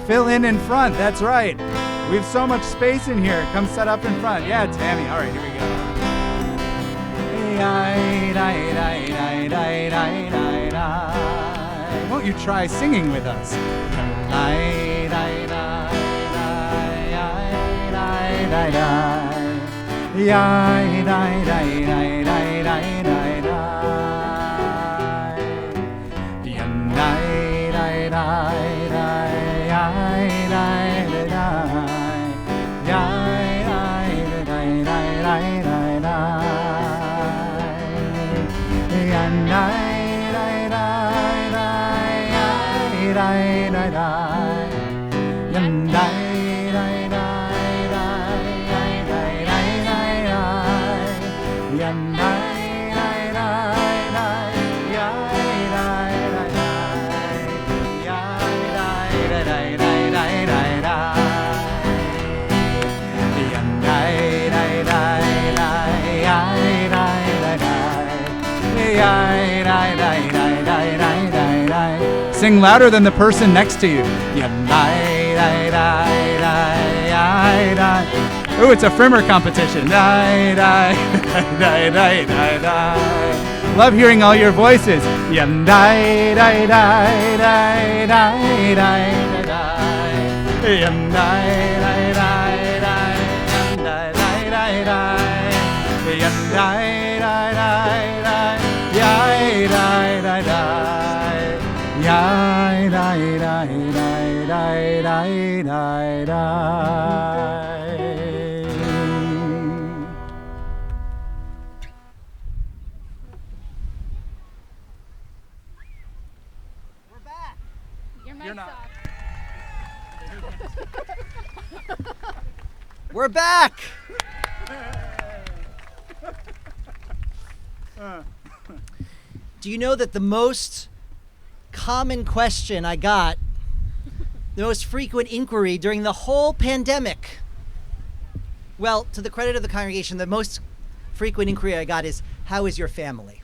Fill in front, that's right. We have so much space in here. Come set up in front. Yeah, Tammy. All right, here we go. Won't you try singing with us? Sing louder than the person next to you. Ooh, it's a Frimmer competition. Love hearing all your voices. We're back. Your mic's You're not. off. We're back. Do you know that the most common question I got, the most frequent inquiry during the whole pandemic, well, to the credit of the congregation, the most frequent inquiry I got is, how is your family?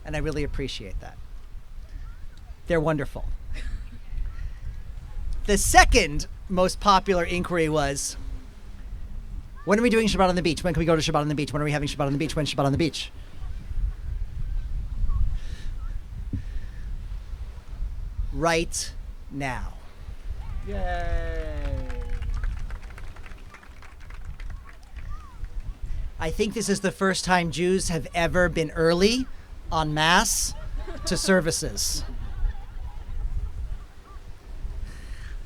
And I really appreciate that. They're wonderful. The second most popular inquiry was, when are we doing Shabbat on the beach? When can we go to Shabbat on the beach? When are we having Shabbat on the beach? When's Shabbat on the beach? Right now. Yay. I think this is the first time Jews have ever been early en masse to services.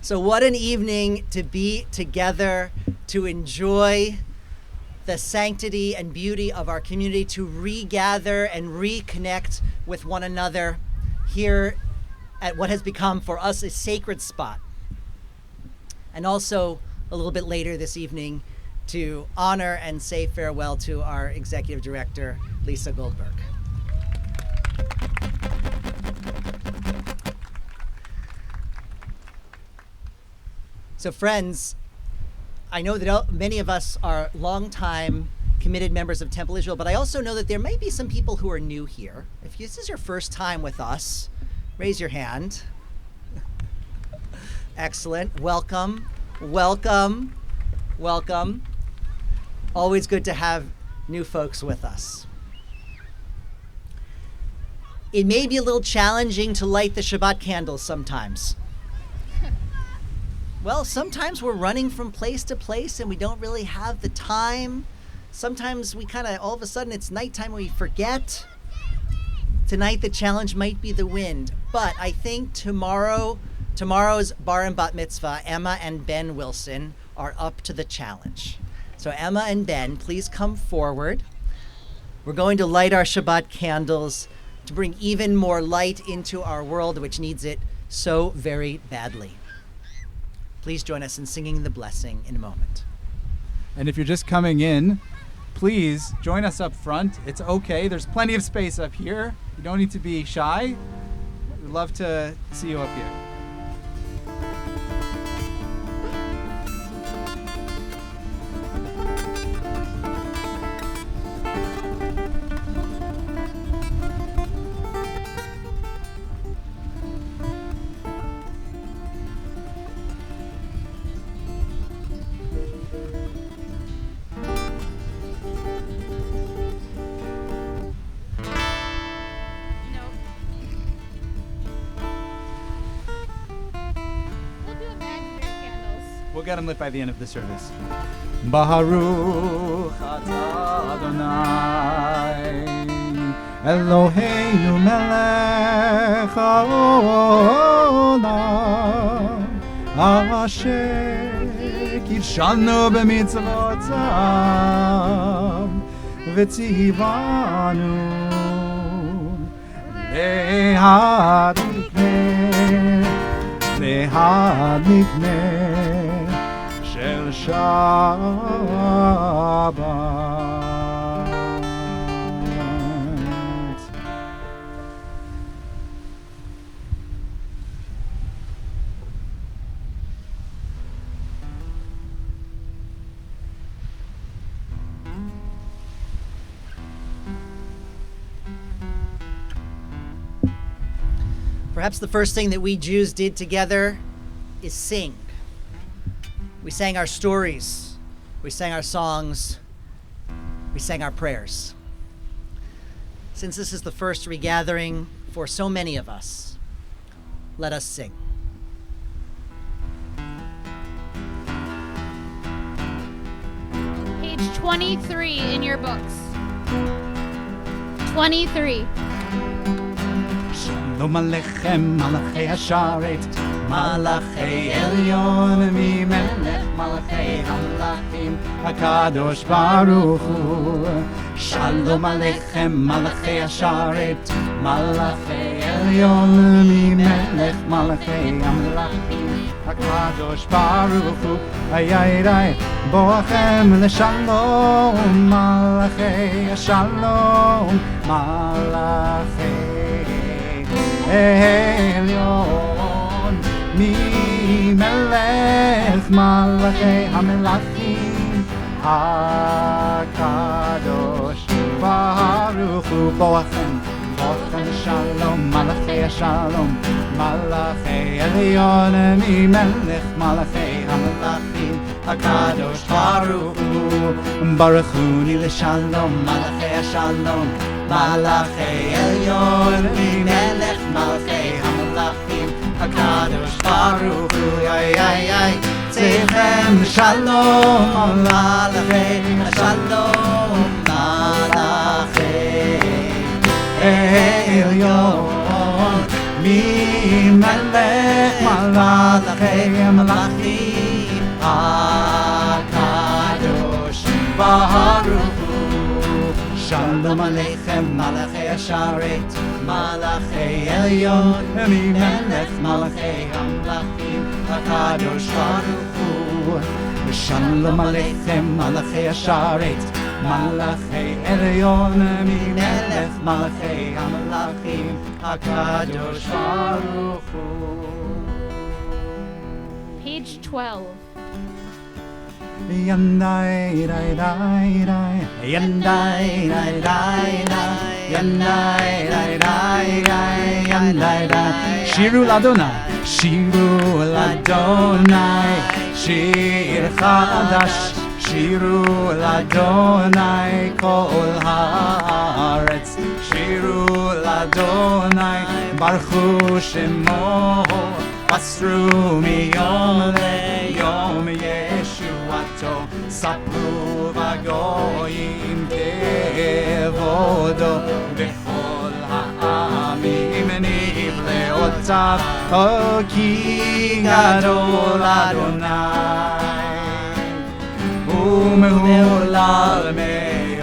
So what an evening to be together, to enjoy the sanctity and beauty of our community, to regather and reconnect with one another here at what has become for us a sacred spot. And also a little bit later this evening to honor and say farewell to our executive director, Lisa Goldberg. So friends, I know that many of us are longtime committed members of Temple Israel, but I also know that there may be some people who are new here. If this is your first time with us, raise your hand. Excellent. Welcome. Welcome. Welcome. Always good to have new folks with us. It may be a little challenging to light the Shabbat candles sometimes. Well, sometimes we're running from place to place and we don't really have the time. Sometimes we kind of, all of a sudden it's nighttime and we forget. Tonight the challenge might be the wind, but I think tomorrow's bar and bat mitzvah, Emma and Ben Wilson, are up to the challenge. So Emma and Ben, please come forward. We're going to light our Shabbat candles to bring even more light into our world, which needs it so very badly. Please join us in singing the blessing in a moment. And if you're just coming in, please join us up front. It's okay. There's plenty of space up here. You don't need to be shy. We'd love to see you up here. Nope. We'll do imaginary candles. We'll get them lit by the end of the service. Baruch atah Adonai Eloheinu melech haolam asher kidshanu b'mitzvotav v'tzivanu להדליק של שבת. Perhaps the first thing that we Jews did together is sing. We sang our stories, we sang our songs, we sang our prayers. Since this is the first regathering for so many of us, let us sing. Page 23 in your books. 23. Shalom Aleichem, Malachei Hasharet, Malachei Elyon, Mimelech, Malachei Hamlachim, HaKadosh Baruch Hu. Shalom Aleichem, Malachei Hasharet, Malachei Elyon, Mimelech, Malachei Hamlachim, HaKadosh Baruch Hu. Ayayray, Boachem Leshalom, Malachei Hashalom, Malachei Elyon, Mimelech Malachei Hamelachim, HaKadosh Baruch Hu. Boachem Shalom, Malachei Shalom, Malachei Elyon, Mimelech Malachei Hamelachim, HaKadosh Baruch Hu. Baruchuni Leshalom, Malachei Shalom, Malachei Elyon, Mimelech Malachei Hamelachim, HaKadosh Baruch Hu. Tzechem Shalom, Malachei Shalom, Malachei Elyon, Mimelech Malachei Hamelachim, HaKadosh Baruch Hu. Shalom Aleichem, Malachei Hasharet, Malachei Elyon, Mimelech Malachei Hamlachim, HaKadosh Baruch Hu. Shalom Aleichem, Malachei Hasharet, Malachei Elyon, Mimelech Malachei Hamlachim, HaKadosh Baruch Hu. Page 12. Yandai dai dai dai, yandai dai dai dai, yandai dai dai dai, yandai dai. Shiru l'Adonai, shiru l'Adonai, shir chadash, shiru l'Adonai, kol haaretz, shiru l'Adonai, baruchu shemo, pasru miyom leyom yeshuato, sapru vagoyim kevodo, bechol ha'amim nivleotav, ki gadol Adonai, umehu l'almeot.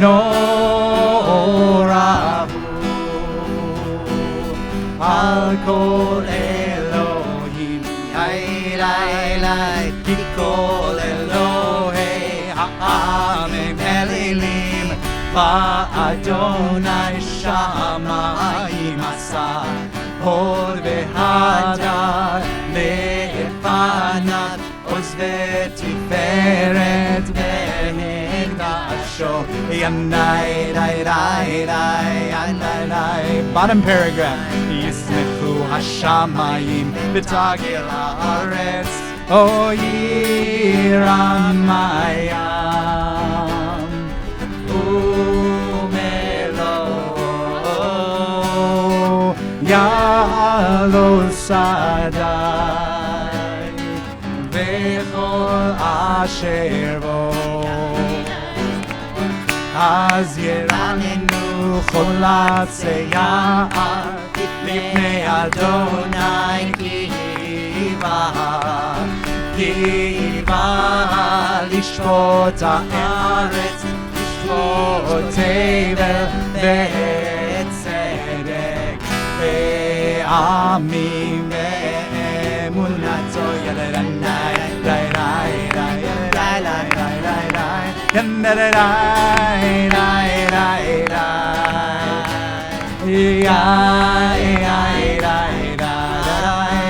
norahu al kol Elohim Yai kol Elohei ha'amim elilim Adonai shamayim asa hod v'hadar le'efanav oz v'tiferet v'hekdasho yanai bottom paragraph yismechu hashamayim v'tagil haaretz o yiramayam Yalo Sadai Vechol Asher Bo Az Yeranenu Cholat Seyar Lifnei Adonai Kiva Lishpot Haaretz Lishpot Tevel Ve'etzedek Ve'amim Ve'emunato Yalaranai Rai Rai Rai Rai Rai Rai Rai Rai Yandarai Rai Rai Rai Yai Rai Rai Rai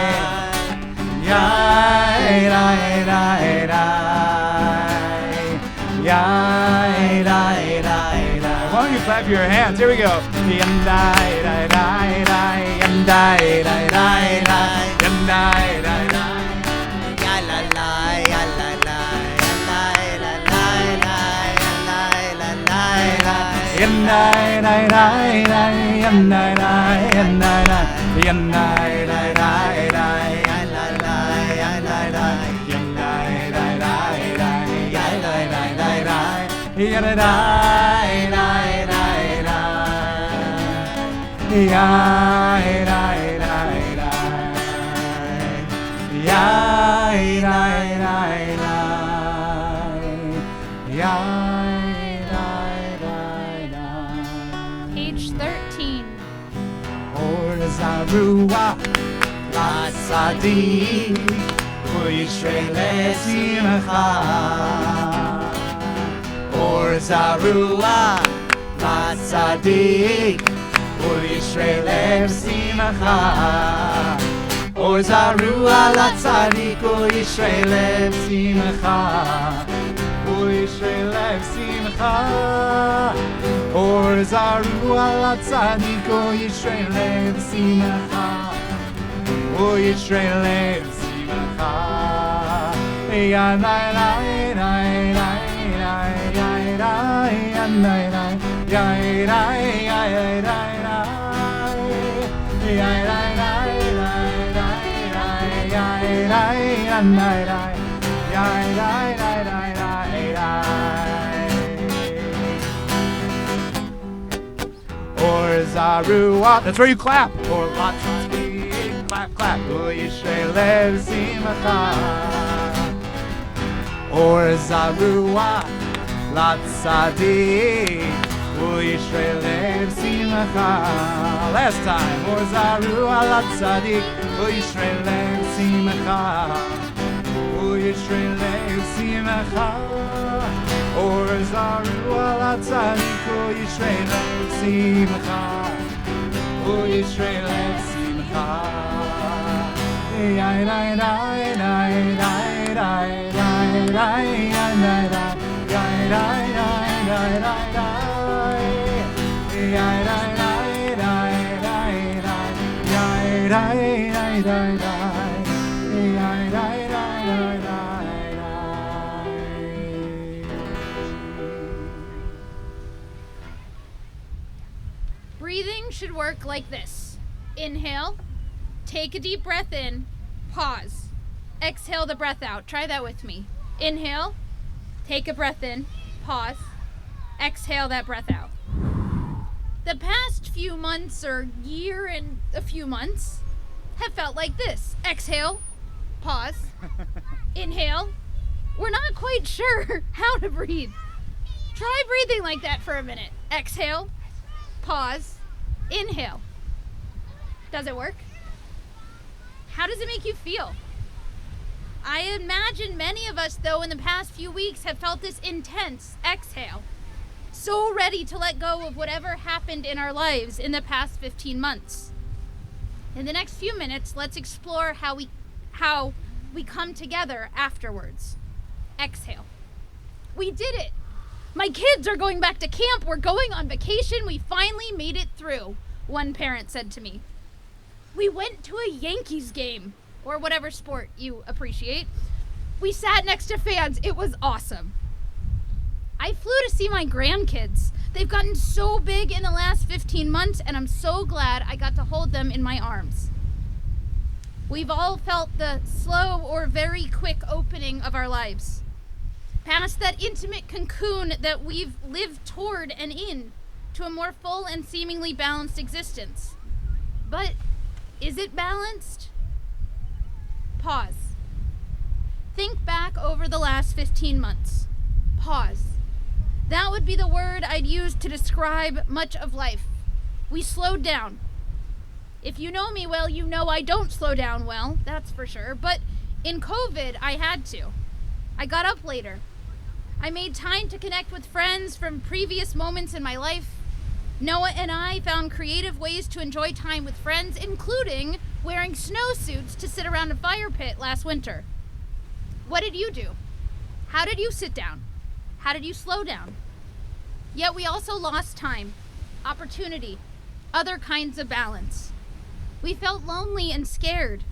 Yai Rai Rai Rai Yai Rai Rai Rai. Why don't you clap your hands? Here we go. Yandai Rai Rai Rai Yandai Rai Rai Rai Yandai Rai Rai Yalalai Yalalai Yalalai Yalalai Yandai Rai Rai Rai Yandai Rai Yandai Rai Yandai Rai Rai Rai Yalalai Yalalai Yandai Rai Rai Rai Yalalai Rai Rai Yalalai Rai Rai Yai Rai Rai Rai Yai Rai Rai Rai Yai Rai Rai Rai. Page 13. Or Zarua La Sadi Yishrei Lesimcha Or Zarua La Sadi Yishrei Lesimcha Or Zarua La Tzadik Yishrei Lesimcha Yishrei Lesimcha Or Zarua La Tzadik Yishrei Lesimcha Yishrei Lesimcha Yanai Rai Rai Rai Rai Rai Rai Yanai Rai Yai Rai Yai Rai Yai Rai Rai Rai Rai Rai Yai Rai Yanai Rai Yai Rai Rai Rai Rai Rai Or Zarua. That's where you clap. Or Latzadi. Clap, clap. Yishrei Lev Simcha. Or Zarua. Latzadi. Yishrei Lev Simcha. Last time. Or Zarua Latzadi. Yishrei Lev Simcha. Yishrei Lev Simcha. Or Zarua Latzadi. Yishrei Lev Simcha. Yishrei Lev Simcha. Yai Rai Rai Rai Rai Rai Rai Rai Yai Rai Yai Rai Rai Rai Rai Rai Yai Rai Rai Rai Rai Rai Yai Rai Rai Rai Rai Yai Rai Rai Rai Rai. Breathing should work like this. Inhale, take a deep breath in, pause. Exhale the breath out. Try that with me. Inhale, take a breath in, pause. Exhale that breath out. The past few months or year and a few months have felt like this. Exhale, pause, inhale. We're not quite sure how to breathe. Try breathing like that for a minute. Exhale, pause, inhale. Does it work? How does it make you feel? I imagine many of us, though, in the past few weeks have felt this intense exhale. So ready to let go of whatever happened in our lives in the past 15 months. In the next few minutes, let's explore how we come together afterwards. Exhale. We did it. My kids are going back to camp. We're going on vacation. We finally made it through, one parent said to me. We went to a Yankees game, or whatever sport you appreciate. We sat next to fans. It was awesome. I flew to see my grandkids. They've gotten so big in the last 15 months, and I'm so glad I got to hold them in my arms. We've all felt the slow or very quick opening of our lives, past that intimate cocoon that we've lived toward and in, to a more full and seemingly balanced existence. But is it balanced? Pause. Think back over the last 15 months. Pause. That would be the word I'd use to describe much of life. We slowed down. If you know me well, you know I don't slow down well, that's for sure. But in COVID, I had to. I got up later. I made time to connect with friends from previous moments in my life. Noah and I found creative ways to enjoy time with friends, including wearing snowsuits to sit around a fire pit last winter. What did you do? How did you sit down? How did you slow down? Yet we also lost time, opportunity, other kinds of balance. We felt lonely and scared,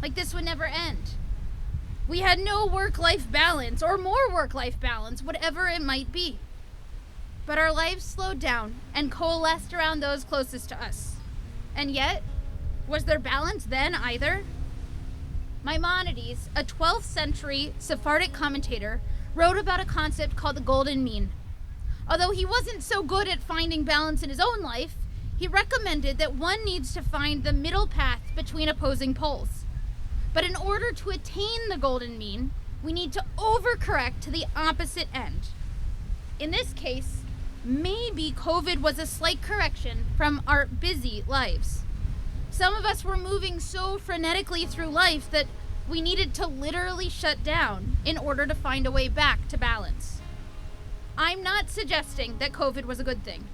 like this would never end. We had no work-life balance, or more work-life balance, whatever it might be. But our lives slowed down and coalesced around those closest to us. And yet, was there balance then either? Maimonides, a 12th century Sephardic commentator, wrote about a concept called the golden mean. Although he wasn't so good at finding balance in his own life, he recommended that one needs to find the middle path between opposing poles. But in order to attain the golden mean, we need to overcorrect to the opposite end. In this case, maybe COVID was a slight correction from our busy lives. Some of us were moving so frenetically through life that we needed to literally shut down in order to find a way back to balance. I'm not suggesting that COVID was a good thing.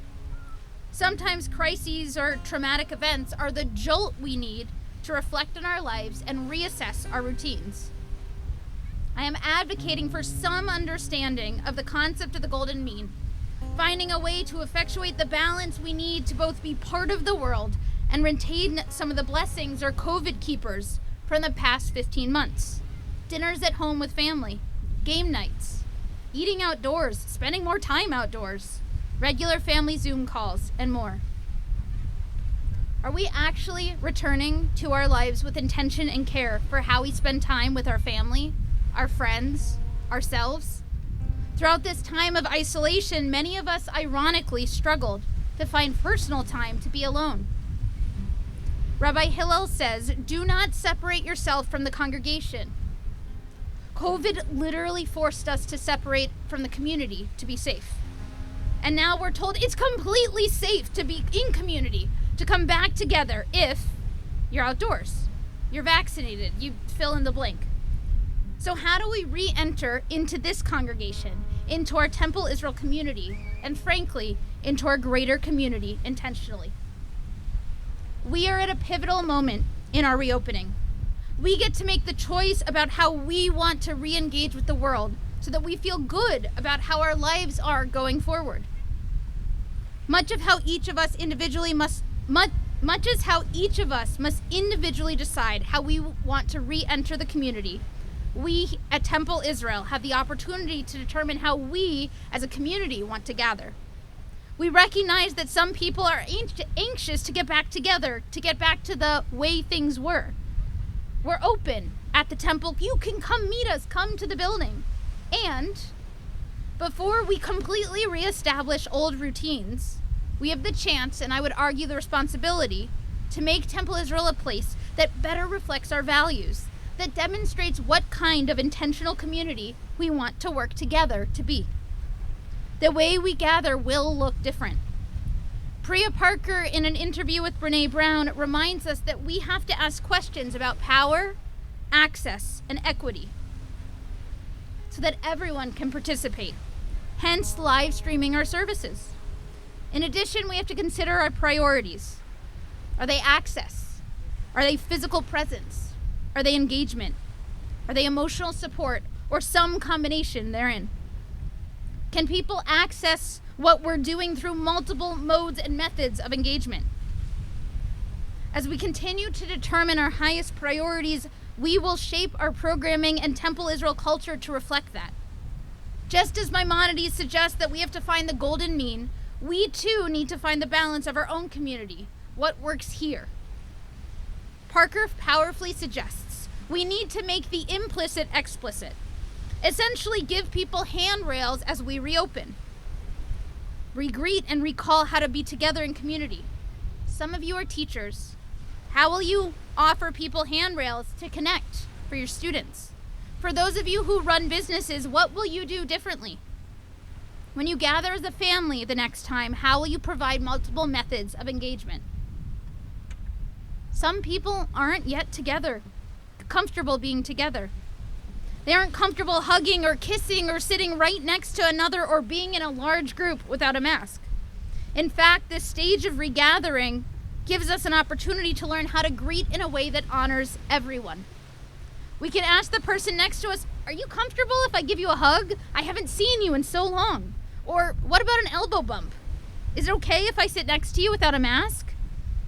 Sometimes crises or traumatic events are the jolt we need to reflect on our lives and reassess our routines. I am advocating for some understanding of the concept of the golden mean, finding a way to effectuate the balance we need to both be part of the world and retain some of the blessings or COVID keepers from the past 15 months. Dinners at home with family, game nights, eating outdoors, spending more time outdoors, regular family Zoom calls, and more. Are we actually returning to our lives with intention and care for how we spend time with our family, our friends, ourselves? Throughout this time of isolation, many of us ironically struggled to find personal time to be alone. Rabbi Hillel says, do not separate yourself from the congregation. COVID literally forced us to separate from the community to be safe. And now we're told it's completely safe to be in community, to come back together if you're outdoors, you're vaccinated, you fill in the blank. So how do we re-enter into this congregation, into our Temple Israel community, and frankly, into our greater community intentionally? We are at a pivotal moment in our reopening. We get to make the choice about how we want to re-engage with the world so that we feel good about how our lives are going forward. Much as how each of us individually must individually decide how we want to re-enter the community, we at Temple Israel have the opportunity to determine how we as a community want to gather. We recognize that some people are anxious to get back together, to get back to the way things were. We're open at the temple. You can come meet us, come to the building. And before we completely reestablish old routines, we have the chance, and I would argue the responsibility, to make Temple Israel a place that better reflects our values, that demonstrates what kind of intentional community we want to work together to be. The way we gather will look different. Priya Parker, in an interview with Brene Brown, reminds us that we have to ask questions about power, access, and equity so that everyone can participate, hence live streaming our services. In addition, we have to consider our priorities. Are they access? Are they physical presence? Are they engagement? Are they emotional support, or some combination therein? Can people access what we're doing through multiple modes and methods of engagement? As we continue to determine our highest priorities, we will shape our programming and Temple Israel culture to reflect that. Just as Maimonides suggests that we have to find the golden mean, we too need to find the balance of our own community. What works here? Parker powerfully suggests we need to make the implicit explicit. Essentially give people handrails as we reopen. Regreet and recall how to be together in community. Some of you are teachers. How will you offer people handrails to connect for your students? For those of you who run businesses, what will you do differently? When you gather as a family the next time, how will you provide multiple methods of engagement? Some people aren't yet comfortable being together. They aren't comfortable hugging or kissing or sitting right next to another or being in a large group without a mask. In fact, this stage of regathering gives us an opportunity to learn how to greet in a way that honors everyone. We can ask the person next to us, are you comfortable if I give you a hug? I haven't seen you in so long. Or what about an elbow bump? Is it okay if I sit next to you without a mask?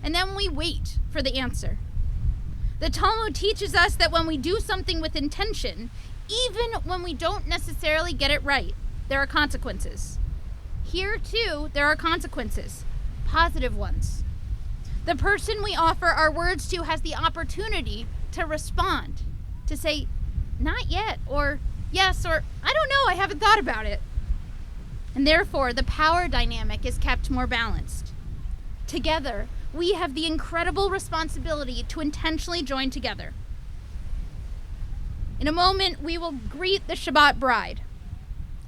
And then we wait for the answer. The Talmud teaches us that when we do something with intention, even when we don't necessarily get it right, there are consequences. Here too, there are consequences, positive ones. The person we offer our words to has the opportunity to respond, to say, not yet, or yes, or I don't know, I haven't thought about it. And therefore, the power dynamic is kept more balanced. Together, we have the incredible responsibility to intentionally join together. In a moment, we will greet the Shabbat bride.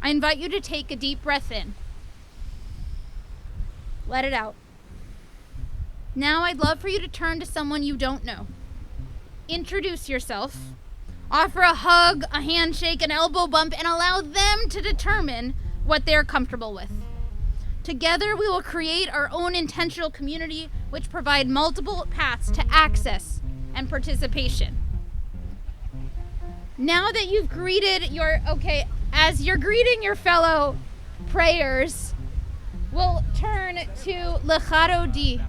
I invite you to take a deep breath in. Let it out. Now I'd love for you to turn to someone you don't know. Introduce yourself. Offer a hug, a handshake, an elbow bump, and allow them to determine what they're comfortable with. Together, we will create our own intentional community, which provide multiple paths to access and participation. Now that you've greeted as you're greeting your fellow prayers, we'll turn to Lechado Di,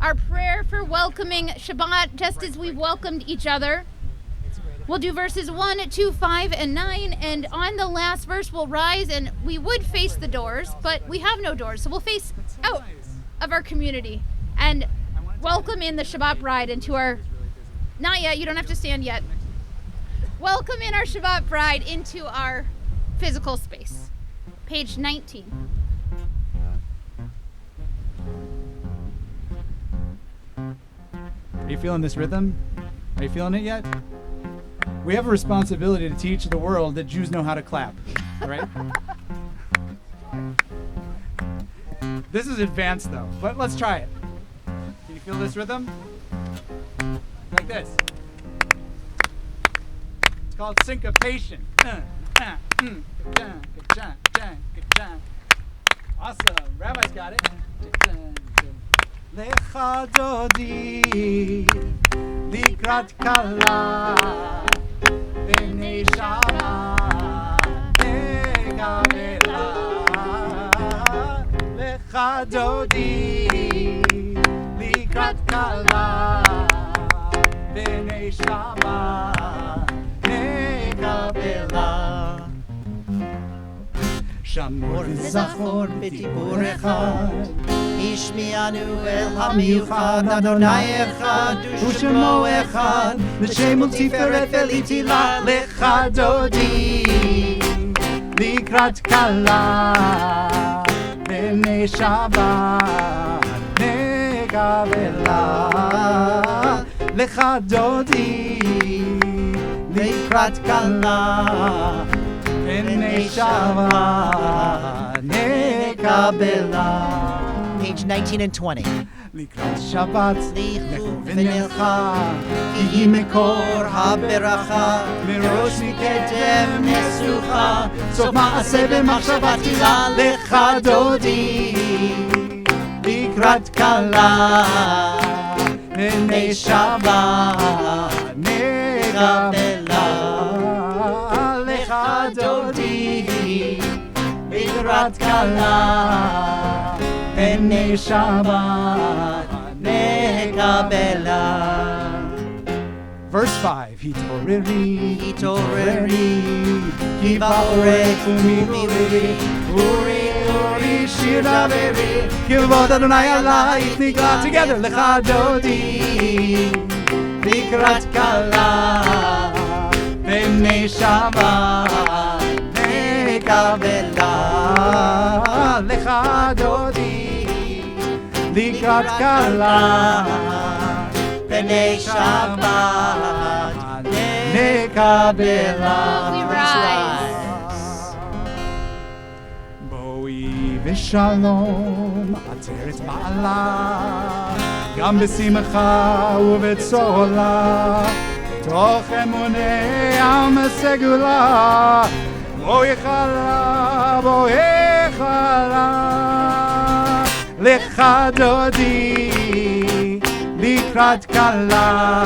our prayer for welcoming Shabbat, just as we've welcomed each other. We'll do verses 1, 2, 5, and 9, and on the last verse we'll rise, and we would face the doors, but we have no doors, so we'll face out of our community and welcome in the Shabbat bride into our, not yet, you don't have to stand yet. Welcome in our Shabbat bride into our physical space. Page 19. Are you feeling this rhythm? Are you feeling it yet? We have a responsibility to teach the world that Jews know how to clap, all right? This is advanced though, but let's try it. Can you feel this rhythm? Like this. It's called syncopation. Awesome. Rabbi's got it. Lecha dodi likrat kala v'neshama negavela. Lecha dodi likrat kala v'neshama negavela. Shamor v'zachor b'dibur echad השמיענו אל המיוחד, אדוני אחד ושמו אחד, לשם ולתפארת ולתהילה לך דודי, לקראת כלה בני שבת נגבלה. לך דודי, לקראת כלה פני שבת נקבלה. Page 19 and 20. לקראת שבת סליחו ונלכה, כי היא מקור הברכה, מראש מקדם נסוכה, סוף מעשה במחשבה תחילה לך דודי. לקראת כלה פני שבת נקבלה. לך דודי לקראת כלה פני שבת נקבלה. Verse 5, התעוררי, התעוררי, כי בעורק ומירורי, אורי אורי שיר דברי, כבוד אדוני עלייך נגלה. Together, לך דודי, לקראת כלה, פני שבת נקבלה. לך דודי, לקראת כלה, פני שבת נקבלה. We rise. בואי ושלום, עצרת מעלה, גם בשמחה ובצהלה, תוך אמוני עם סגולה. בואי חלה, בואי חלה, לך דודי, לקראת כלה,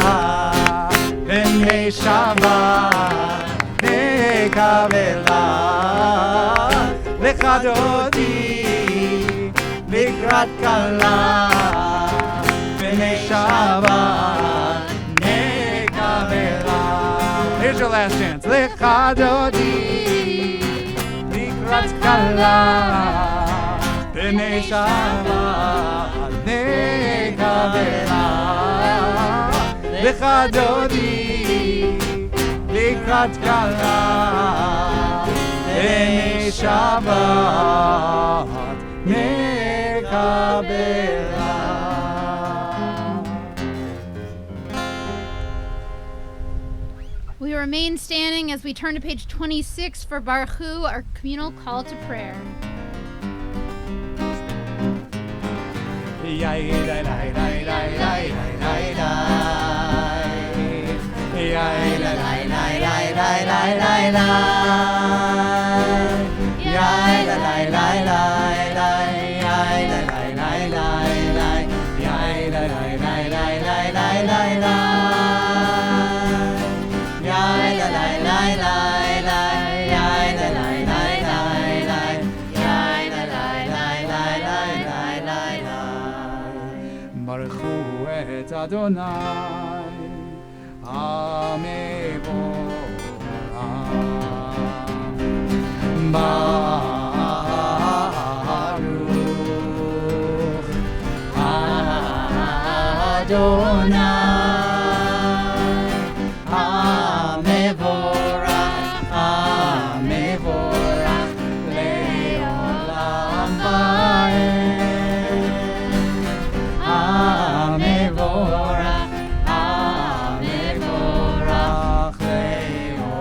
פני שבת נקבלה. לך דודי, לקראת כלה, פני שבת נקבלה. Here's your last chance. לך דודי, לקראת כלה, פני שבת נקבלה. לך דודי, לקראת כלה, פני שבת נקבלה. We remain standing as we turn to page 26 for Baruch Hu, our communal call to prayer. ברכו את אדוני המבורך, ברוך אדוני המבורך, המבורך לעולם ועד. המבורך, המבורך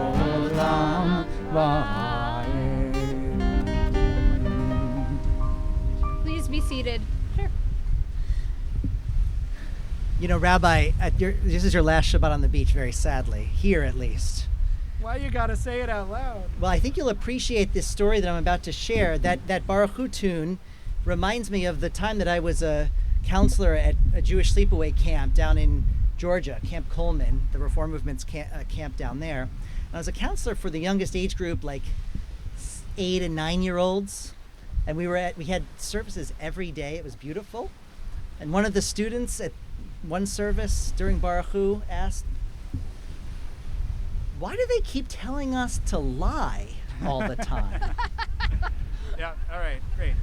לעולם ועד. Please be seated. Sure. You know, Rabbi, this is your last Shabbat on the beach, very sadly, here at least. Why you gotta say it out loud? Well, I think you'll appreciate this story that I'm about to share. That Baruch Hu tune reminds me of the time that I was a counselor at a Jewish sleepaway camp down in Georgia, Camp Coleman, the Reform Movement's camp down there. And I was a counselor for the youngest age group, like 8 and 9-year-olds. And we had services every day. It was beautiful. And one of the students at one service during Baruch Hu asked, "Why do they keep telling us to lie all the time?" Yeah, all right, great.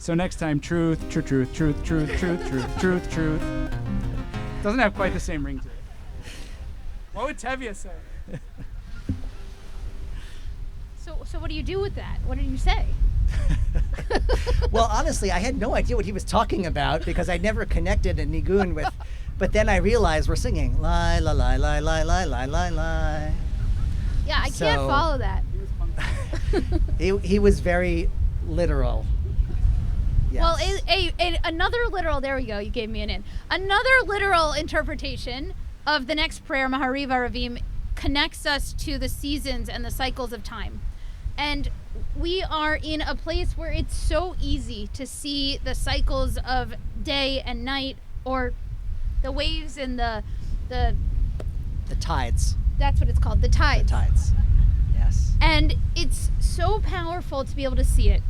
So next time, truth, truth, truth, truth, truth, truth, truth, truth, truth. Doesn't have quite the same ring to it. What would Tevye say? So what do you do with that? What did you say? Well, honestly, I had no idea what he was talking about because I never connected a nigun with. But then I realized we're singing lie, la, lie, lie, lie, lie, lie, lie, lie. Yeah, I can't follow that. He was funky. He was very literal. Yes. Well, another literal, there we go, you gave me an in. Another literal interpretation of the next prayer, Mahariv Aravim, connects us to the seasons and the cycles of time. And we are in a place where it's so easy to see the cycles of day and night, or the waves and the tides. That's what it's called, the tides. The tides. Yes. And it's so powerful to be able to see it.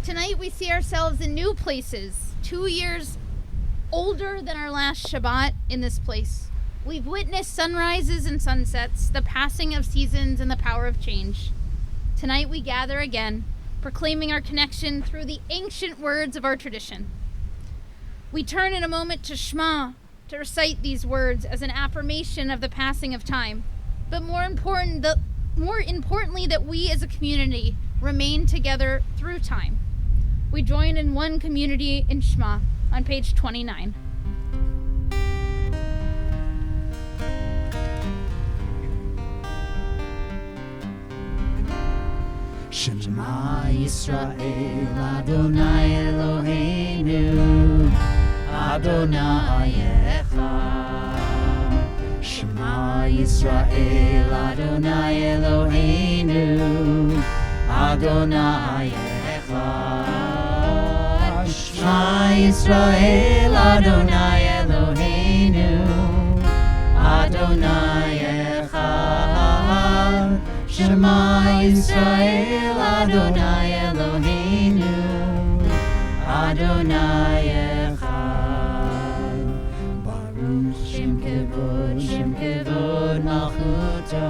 Tonight we see ourselves in new places, 2 years older than our last Shabbat in this place. We've witnessed sunrises and sunsets, the passing of seasons and the power of change. Tonight we gather again, proclaiming our connection through the ancient words of our tradition. We turn in a moment to Shema, to recite these words as an affirmation of the passing of time, but more importantly that we as a community remain together through time. We join in one community in Shema on page 29. Shema Yisrael Adonai Eloheinu Adonai Echad. Shema Yisrael Adonai Eloheinu Adonai Echad. Shema Yisrael Adonai Eloheinu Adonai Echad. Shema Yisrael Adonai Eloheinu Adonai Echad. Baruch Shem Kevod Malchuto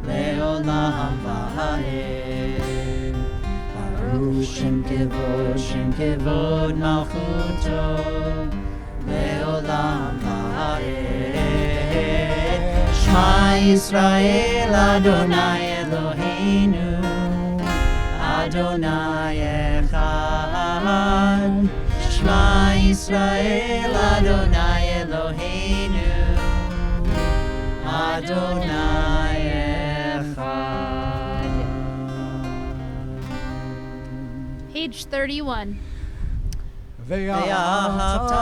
Leolam Va'ed. Baruch Shem Kevod Malchuto Leolam Va'ed. Shema Yisrael Adonai Eloheinu Adonai Echad. Shema Yisrael Adonai Eloheinu Adonai Echad. Page 31. ואהבת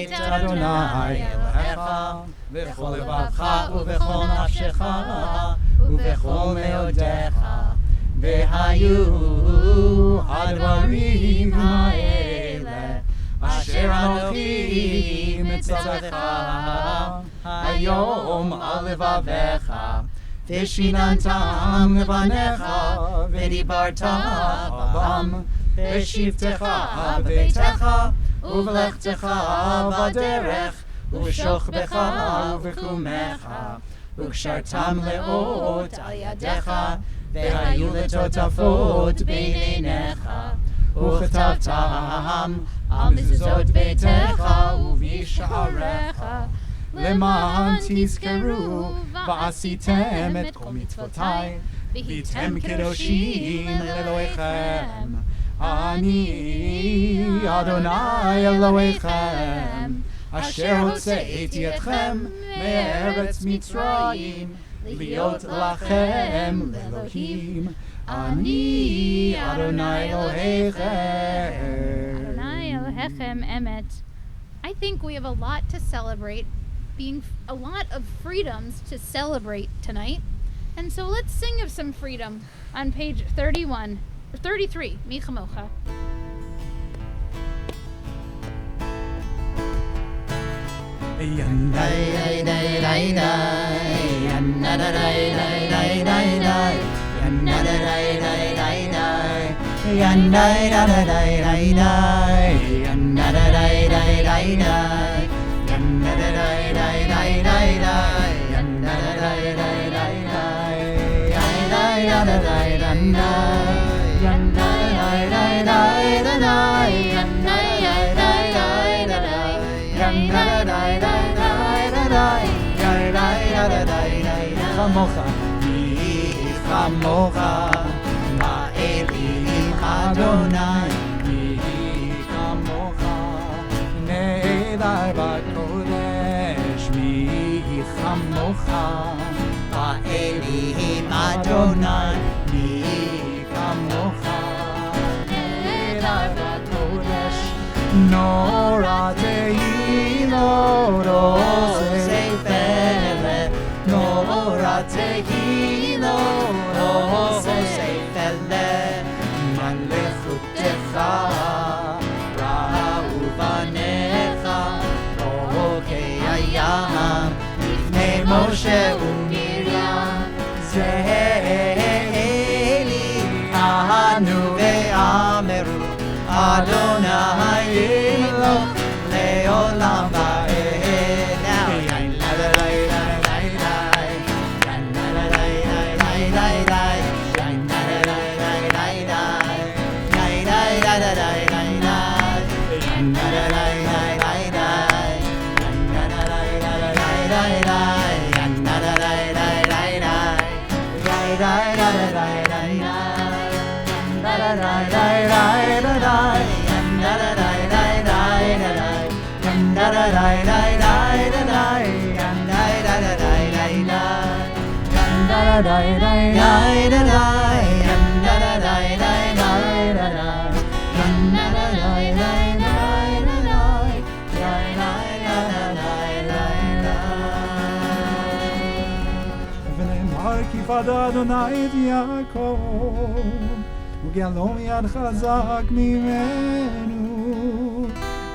את אדוני אלוהיך בכל לבבך ובכל נפשך ובכל מאודיך, והיו הדברים האלה אשר אנוכי מצווך היום על לבביך, ושיננתם לבניך ודיברת בם בשבתך בביתך ובלכתך בדרך ובשוכבך ובקומך, וקשרתם לאות על ידיך, והיו לטוטפות בין עיניך, וכתבתם על מזוזות ביתך ובשעריך, למען תזכרו ועשיתם את כל מצוותיי, והייתם קדושים לאלוהיכם. אני אדוני אלוהיכם, אשר הוצאתי אתכם מארץ מצרים, להיות לכם לאלוהים. אני אדוני אלוהיכם. Adonai Elohechem Emet. I think we have a lot to celebrate, being a lot of freedoms to celebrate tonight. And so let's sing of some freedom on page 31, or 33, Mi Chamocha. Chamocha, mi chamocha, ma'elim Adonai, mi chamocha, ne'edar b'kodesh, mi chamocha, ma'elim Nora tehilo rose fele. Nora tehilo rose fele. Male fruktecha ra'uvanecha rokei hayam lifnei Moshe uMiriam Ze'eli anu ve'ameru Adonai Eloh le'olam va'ed. Now, Fada Adonai et Yaakov וגאלו מיד חזק ממנו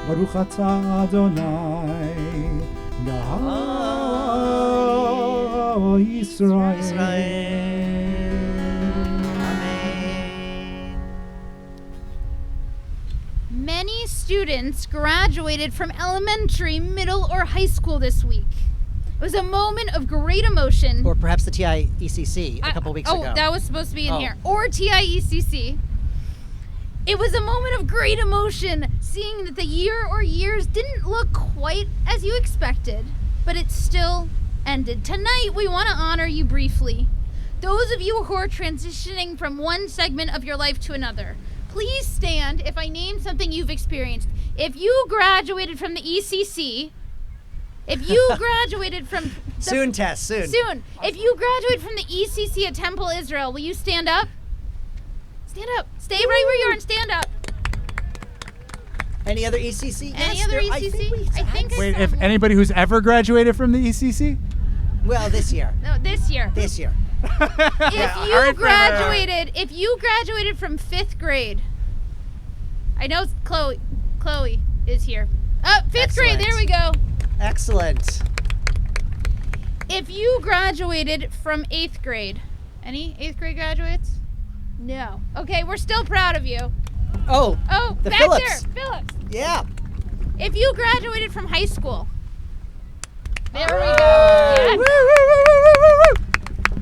ברוך אתה אדוני גאל ישראל. Many students graduated from elementary, middle, or high school this week. It was a moment of great emotion. Or perhaps the TIECC a couple weeks ago. Oh, that was supposed to be in here. Or TIECC. It was a moment of great emotion, seeing that the year or years didn't look quite as you expected, but it still ended. Tonight, we want to honor you briefly. Those of you who are transitioning from one segment of your life to another, please stand if I name something you've experienced. If you graduated from the ECC, if you graduated from... Soon, Tess, soon. Soon. If you graduated from the ECC at Temple Israel, will you stand up? Stand up. Stay right where you are and stand up. Any other ECC? Any Yes, other there- ECC? I think Wait, I if saw one. anybody who's ever graduated from the ECC? Well, this year. No, this year. This year. If you graduated from 5th grade, I know Chloe is here. Oh, 5th grade, there we go. Excellent. If you graduated from 8th grade, any 8th grade graduates? No. Okay, we're still proud of you. Oh, Oh, the back Phillips. there, Phillips. Yeah. If you graduated from high school, there we go. Yeah.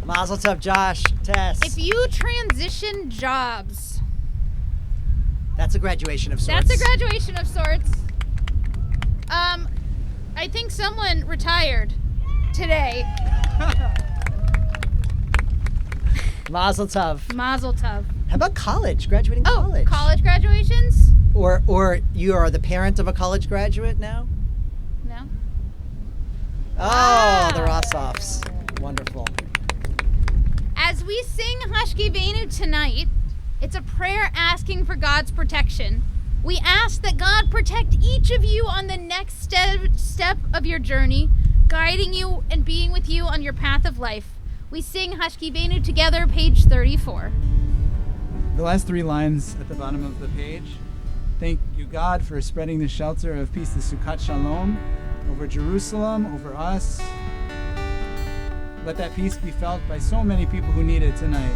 Mazel tov, Josh, Tess. If you transition jobs, That's a graduation of sorts. that's a graduation of sorts. I think someone retired today. Mazel tov. Mazel tov. How about college? Graduating Oh, college. college graduations? Or you are the parent of a college graduate now? No. Oh, the Rossoffs. Wonderful. As we sing Hashkivenu tonight, it's a prayer asking for God's protection. We ask that God protect each of you on the next step of your journey, guiding you and being with you on your path of life. We sing Hashkivenu together, page 34. The last 3 lines at the bottom of the page. Thank you, God, for spreading the shelter of peace, the Sukkot Shalom, over Jerusalem, over us. Let that peace be felt by so many people who need it tonight.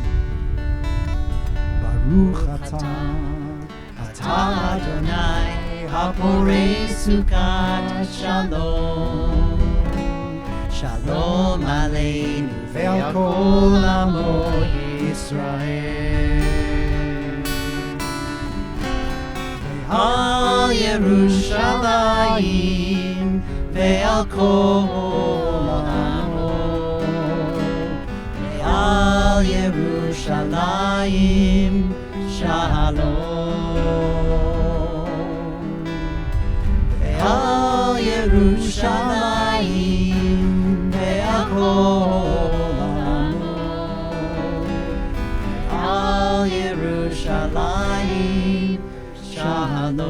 Baruch atah, Atah Adonai, haporei Sukkot Shalom. Shalom aleinu ve'al kol amo Yisrael. Ve'al Yerushalayim ve'al kol amo. Ve'al Yerushalayim Shalom. Ve'al Yerushalayim ve'al kol amo. Ve'al Yerushalayim Shalom.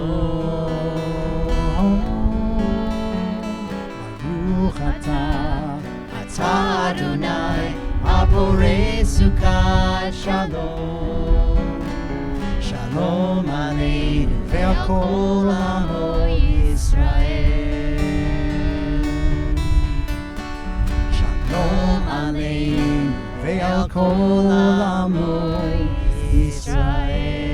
Shalom Aleinu ve'al kol amo Yisrael. Shalom Aleinu ve'al kol amo Yisrael.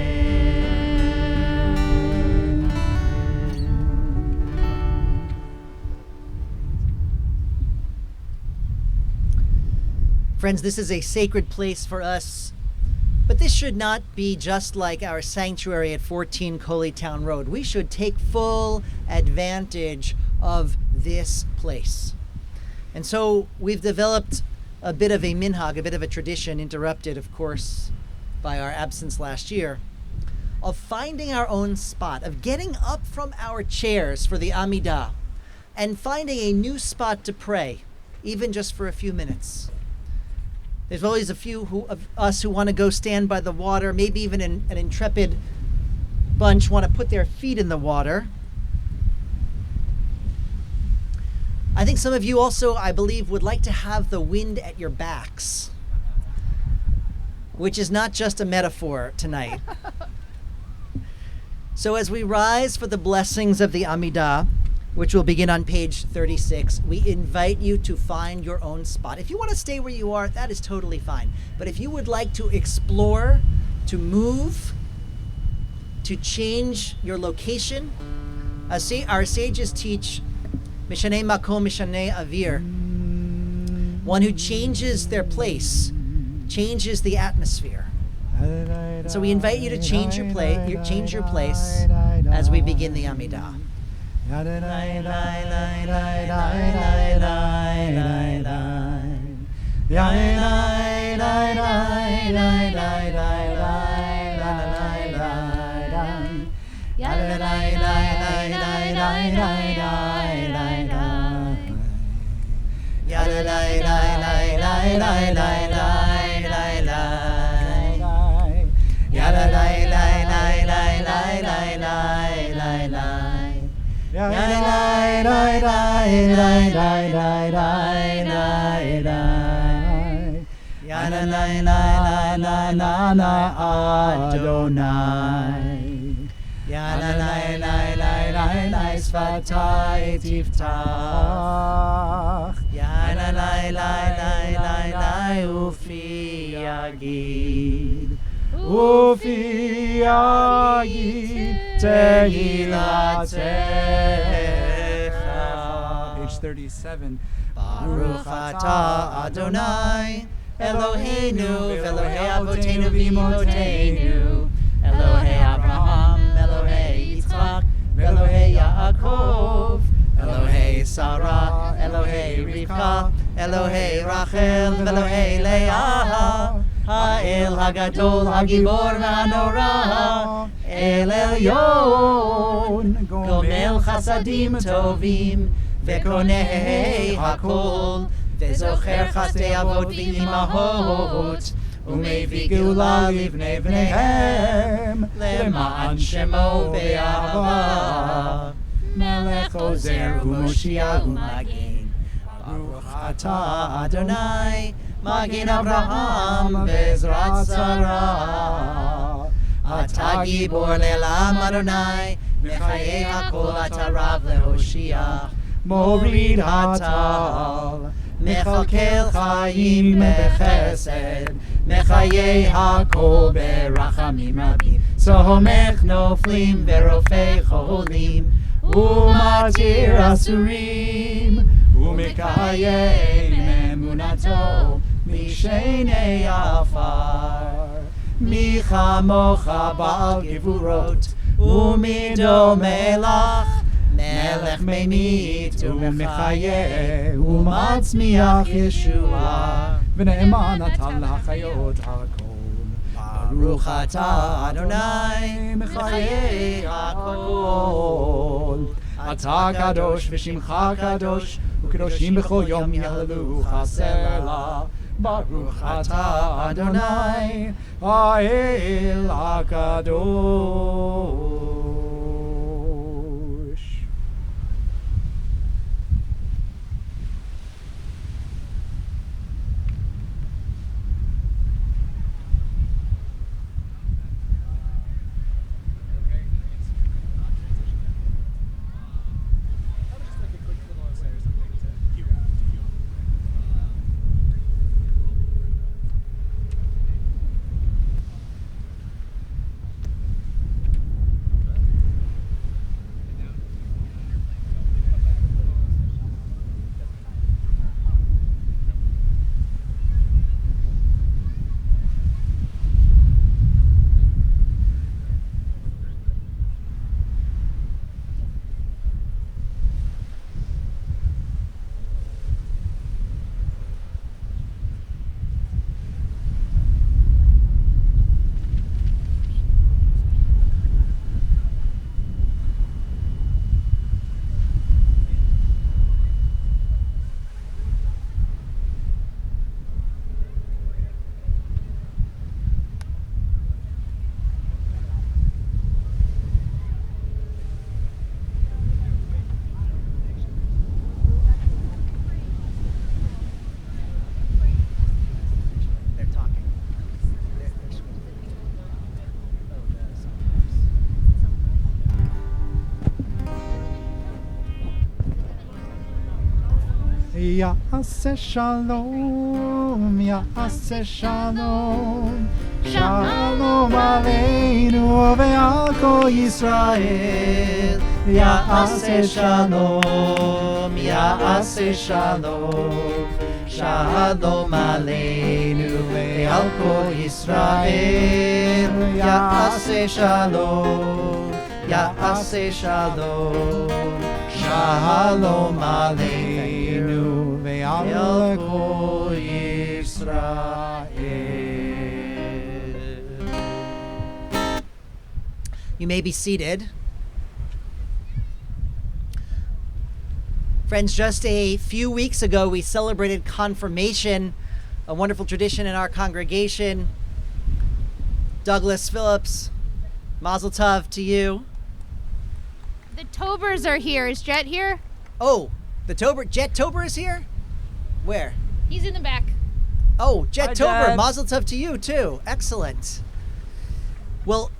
Friends, this is a sacred place for us, but this should not be just like our sanctuary at 14 Coley Town Road. We should take full advantage of this place. And so we've developed a bit of a minhag, a bit of a tradition, interrupted, of course, by our absence last year, of finding our own spot, of getting up from our chairs for the Amidah and finding a new spot to pray, even just for a few minutes. There's always a few of us who want to go stand by the water, maybe even an intrepid bunch want to put their feet in the water. I think some of you also, I believe, would like to have the wind at your backs, which is not just a metaphor tonight. So as we rise for the blessings of the Amidah, which will begin on page 36, we invite you to find your own spot. If you want to stay where you are, that is totally fine. But if you would like to explore, to move, to change your location, our sages teach Mishanei Makom, Mishanei Avir. One who changes their place, changes the atmosphere. So we invite you to change your place as we begin the Amidah. Sfatai tiftach, yana lai lai lai lai lai, ufi yagid, ufi yagid, tehilatecha. Page 37. Baruch atah Adonai, Eloheinu, Elohei Avotenu v'Imotenu, Elohei Abraham, Elohei Yitzchak, Elohei Yaakov, Elohei Sarah, Elohei Rivka, Elohei Rachel, Elohei Leah, Ha'el Hagadol, Hagibor V'Hanora, El Elyon, Gomel Chasadim Tovim, Vekonei Hakol, Vezocher Chasdei Avot V'Imahot, Umevi Geula Livnei Vneihem, Le'ma'an Shemo Be'ahava, Melech Ozer U'Moshiach U'Magen, Baruch Atah Adonai, Magen Avraham Be'ezrat Sarah, Atah Gibor Le'lam Adonai, Mechayei HaKol Atah Rav Le'Hoshiach, Morid Hatal, Mechalkel Chaim Bechesed, Mechayei HaKol Berachamim Rabim, Somech Noflim Verofei Cholim, Umatir Asurim, Umekayei Memunato, Mishenei Afar, Michamocha Baal Gevurot, Umido Melach, Melech Meimit Umechayeh Umatzmiach Yeshua V'ne'eman atah l'chayot hakol. Baruch atah Adonai Mechayeh hakol. Atah kadosh v'shimcha kadosh u'kadoshim b'chol yom yahlelucha selah. Baruch atah Adonai ha'el hakadosh. Ya'aseh shalom, ya'aseh shalom. Shalom aleinu ve'al kol Yisrael. Ya'aseh shalom, ya'aseh shalom. Shalom aleinu ve'al kol Yisrael. Ya'aseh shalom, ya'aseh shalom. Shalom aleinu ve'al kol Yisrael. You may be seated. Friends, just a few weeks ago, we celebrated confirmation, a wonderful tradition in our congregation. Douglas Phillips, Mazel Tov to you. The Tobers are here. Is Jet here? Oh, Jet Tober is here? Where? He's in the back. Oh, Jet Hi, Tober, Dad. Mazel Tov to you too. Excellent. Well,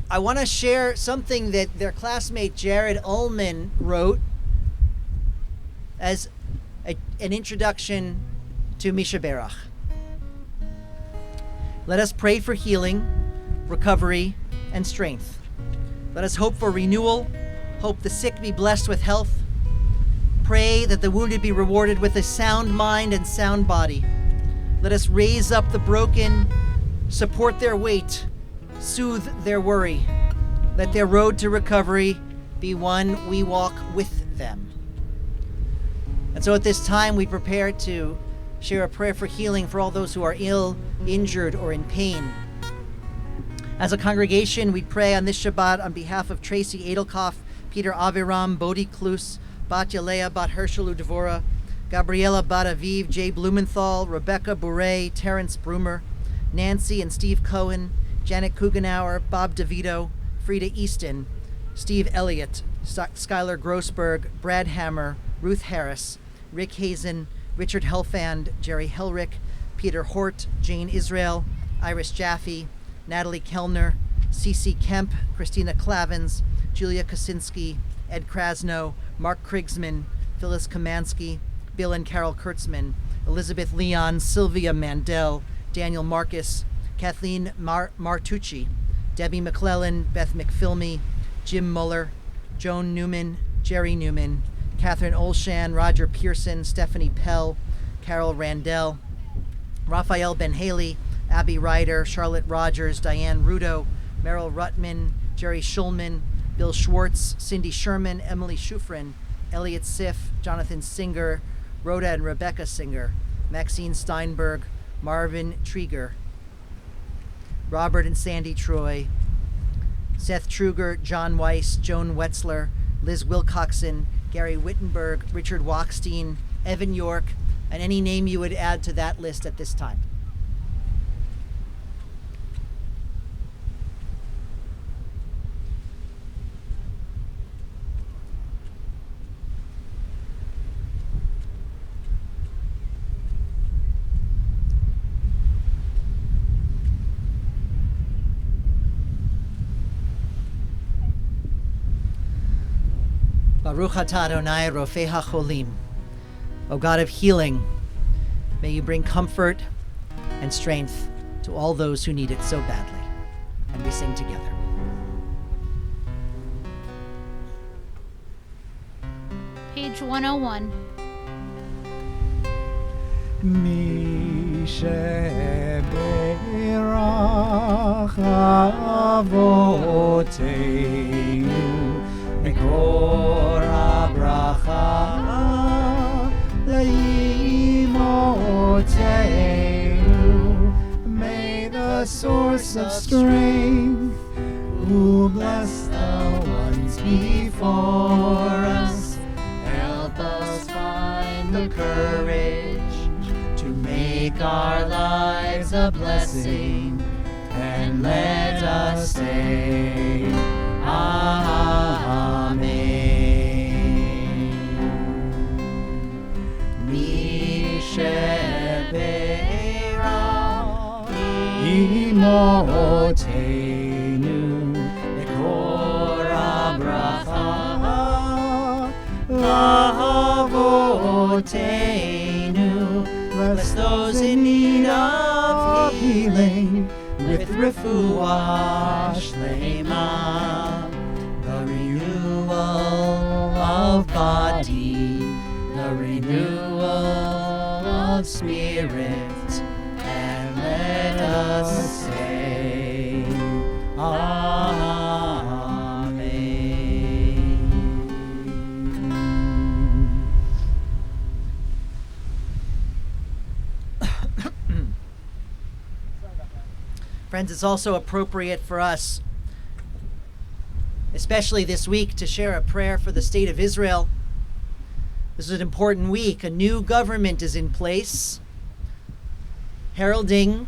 I want to share something that their classmate Jared Ullman wrote as an introduction to Misha Berach. Let us pray for healing, recovery, and strength. Let us hope for renewal, hope the sick be blessed with health, pray that the wounded be rewarded with a sound mind and sound body. Let us raise up the broken, support their weight, soothe their worry. Let their road to recovery be one we walk with them. And so at this time, we prepare to share a prayer for healing for all those who are ill, injured, or in pain. As a congregation, we pray on this Shabbat on behalf of Tracy Edelkoff, Peter Aviram, Bodhi Klus, Bat Yalea, Bat Hershelu Devora, Gabriela Bat Aviv, Jay Blumenthal, Rebecca Bourret, Terrence Brumer, Nancy and Steve Cohen, Janet Kugenauer, Bob DeVito, Frida Easton, Steve Elliott, Skylar Grossberg, Brad Hammer, Ruth Harris, Rick Hazen, Richard Helfand, Jerry Helrick, Peter Hort, Jane Israel, Iris Jaffe, Natalie Kellner, Cece Kemp, Christina Clavins, Julia Kosinski, Ed Krasno, Mark Krigsman, Phyllis Kamansky, Bill and Carol Kurtzman, Elizabeth Leon, Sylvia Mandel, Daniel Marcus, Kathleen Martucci, Debbie McClellan, Beth McPhilmy, Jim Muller, Joan Newman, Jerry Newman, Catherine Olshan, Roger Pearson, Stephanie Pell, Carol Randell, Raphael Ben Haley, Abby Ryder, Charlotte Rogers, Diane Rudo, Merrill Rutman, Jerry Schulman, Bill Schwartz, Cindy Sherman, Emily Schufrin, Elliot Siff, Jonathan Singer, Rhoda and Rebecca Singer, Maxine Steinberg, Marvin Trieger, Robert and Sandy Troy, Seth Truger, John Weiss, Joan Wetzler, Liz Wilcoxon, Gary Wittenberg, Richard Wachstein, Evan York, and any name you would add to that list at this time. Baruch atah Adonai Rofei HaCholim. O God of healing, may you bring comfort and strength to all those who need it so badly. And we sing together. Page 101. Misheberach avoteinu mikor habracha leimoteinu. May the source of strength, who bless the ones before us, help us find the courage to make our lives a blessing, and let us say Amen. Misheberach imotenu mikor habracha lavoteinu. Bless those in need of healing with refuah shlema, the renewal of body, the renewal of spirit, and let us say, Amen. Friends, it's also appropriate for us, especially this week, to share a prayer for the state of Israel. This is an important week. A new government is in place, heralding,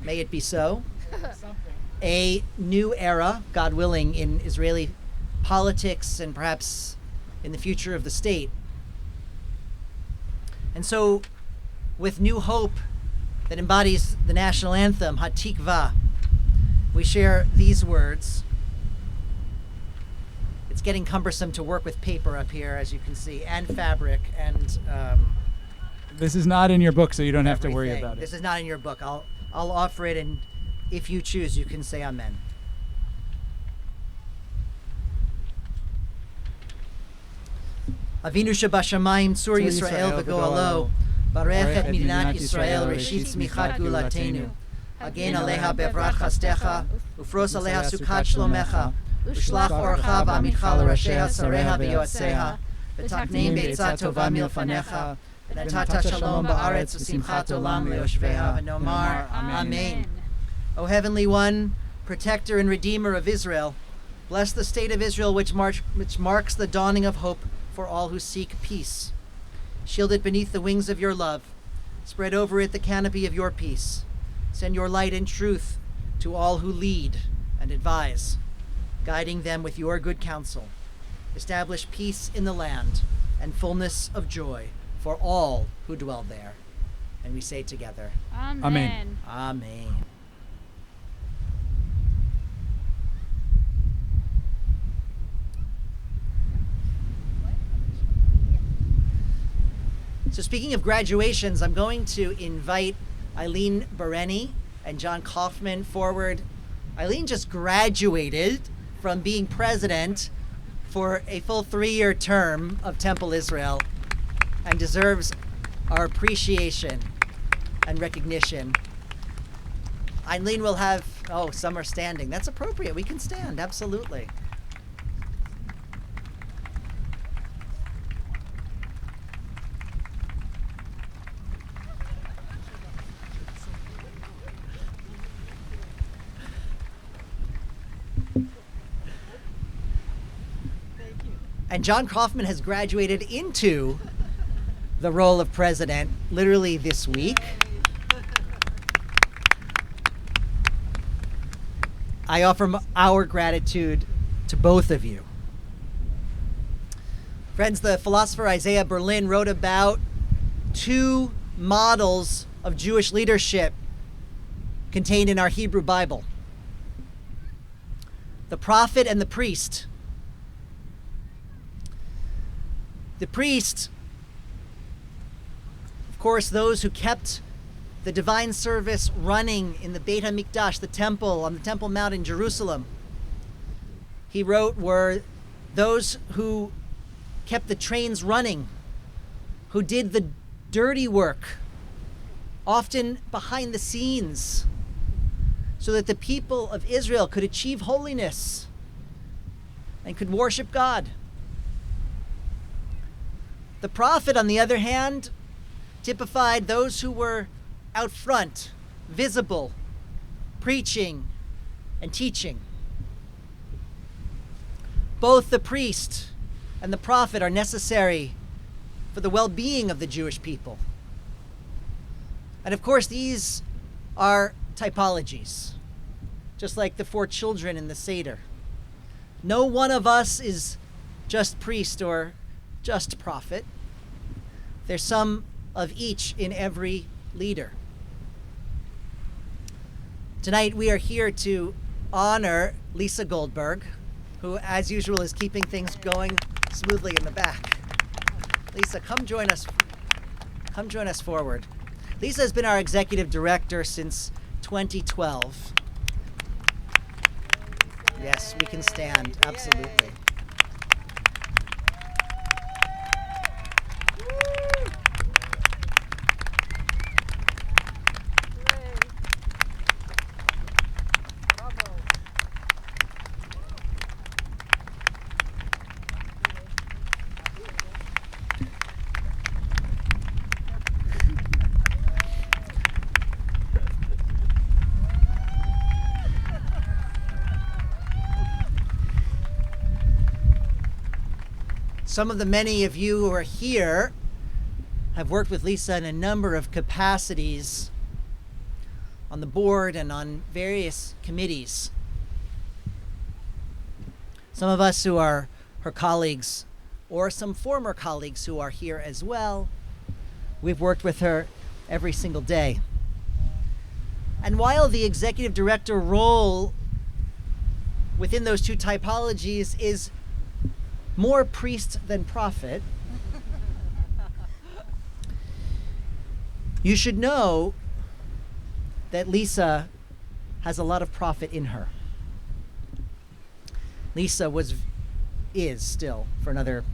may it be so, a new era, God willing, in Israeli politics and perhaps in the future of the state. And so, with new hope that embodies the national anthem, Hatikva, we share these words. It's getting cumbersome to work with paper up here, as you can see, and fabric, and This is not in your book, so you don't have to worry everything. about it. This is not in your book. I'll offer it, and if you choose, you can say Amen. Avinu Shabashamayim, Tzur Yisrael v'go'alo, Barech et Midinat Yisrael, Reshit Tzmichat Gulatenu, Hagen Aleha bevrat chastecha, Ufros Aleha Sukat Shlomecha, Ushlach Orcha v'amitcha l'rasheha sareha v'yoatseha, V'takneim be'etzah tova milfanecha, V'natata shalom ba'aretz v'simchat olam le'yoshveha, V'nomar Amen. O Heavenly One, Protector and Redeemer of Israel, bless the state of Israel which marks the dawning of hope for all who seek peace. Shield it beneath the wings of your love. Spread over it the canopy of your peace. Send your light and truth to all who lead and advise, guiding them with your good counsel. Establish peace in the land and fullness of joy for all who dwell there. And we say together, Amen. Amen. So speaking of graduations, I'm going to invite Eileen Bereni and John Kaufman forward. Eileen just graduated from being president for a full 3-year term of Temple Israel and deserves our appreciation and recognition. Eileen will have, some are standing. That's appropriate. We can stand, absolutely. And John Kaufman has graduated into the role of president literally this week. I offer our gratitude to both of you. Friends, the philosopher Isaiah Berlin wrote about 2 models of Jewish leadership contained in our Hebrew Bible: the prophet and the priest. The priest, of course, those who kept the divine service running in the Beit HaMikdash, the temple, on the Temple Mount in Jerusalem. He wrote, were those who kept the trains running, who did the dirty work, often behind the scenes, so that the people of Israel could achieve holiness and could worship God. The prophet, on the other hand, typified those who were out front, visible, preaching and teaching. Both the priest and the prophet are necessary for the well-being of the Jewish people. And of course, these are typologies, just like the 4 children in the Seder. No one of us is just priest or just prophet. There's some of each in every leader. Tonight we are here to honor Lisa Goldberg, who as usual is keeping things going smoothly in the back. Lisa, come join us come join us forward. Lisa has been our executive director since 2012. Yes, we can stand, absolutely. Some of the many of you who are here have worked with Lisa in a number of capacities on the board and on various committees. Some of us who are her colleagues, or some former colleagues who are here as well, we've worked with her every single day. And while the executive director role within those two typologies is more priest than prophet, you should know that Lisa has a lot of prophet in her. Lisa is still, for another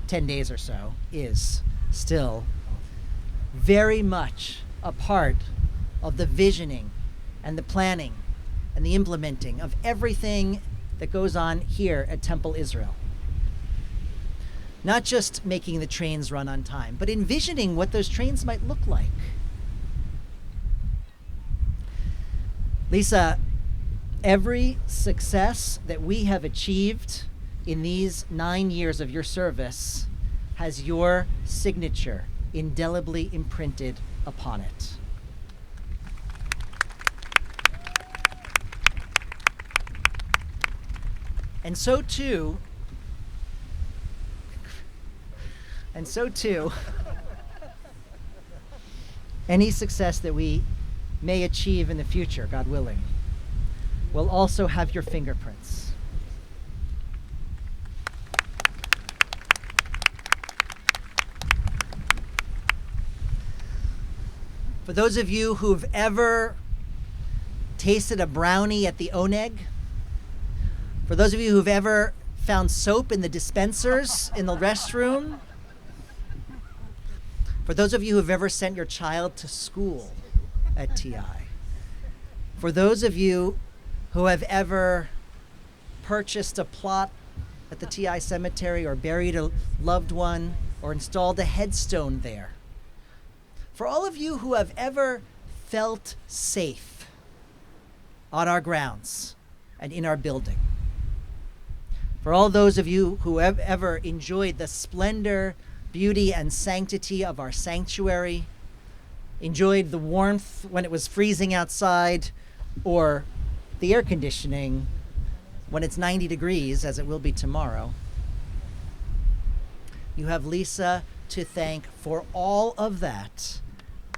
10 days or so, is still very much a part of the visioning and the planning and the implementing of everything that goes on here at Temple Israel. Not just making the trains run on time, but envisioning what those trains might look like. Lisa, every success that we have achieved in these 9 years of your service has your signature indelibly imprinted upon it. And so too, any success that we may achieve in the future, God willing, will also have your fingerprints. For those of you who've ever tasted a brownie at the Oneg, for those of you who've ever found soap in the dispensers in the restroom, for those of you who've ever sent your child to school at TI, for those of you who have ever purchased a plot at the TI cemetery or buried a loved one or installed a headstone there, for all of you who have ever felt safe on our grounds and in our building, for all those of you who have ever enjoyed the splendor, beauty, and sanctity of our sanctuary, enjoyed the warmth when it was freezing outside, or the air conditioning when it's 90 degrees, as it will be tomorrow, you have Lisa to thank for all of that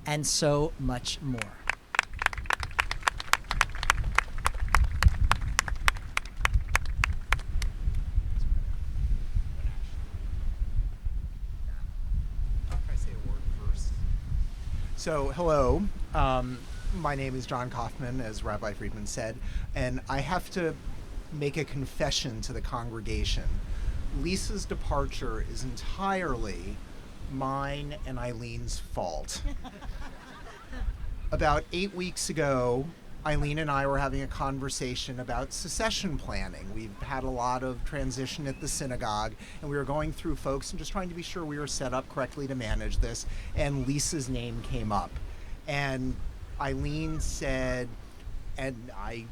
and so much more. So, hello. My name is John Kaufman, as Rabbi Friedman said, and I have to make a confession to the congregation. Lisa's departure is entirely mine and Eileen's fault. About 8 weeks ago, Eileen and I were having a conversation about succession planning. We've had a lot of transition at the synagogue, and we were going through folks and just trying to be sure we were set up correctly to manage this, and Lisa's name came up. And Eileen said, and I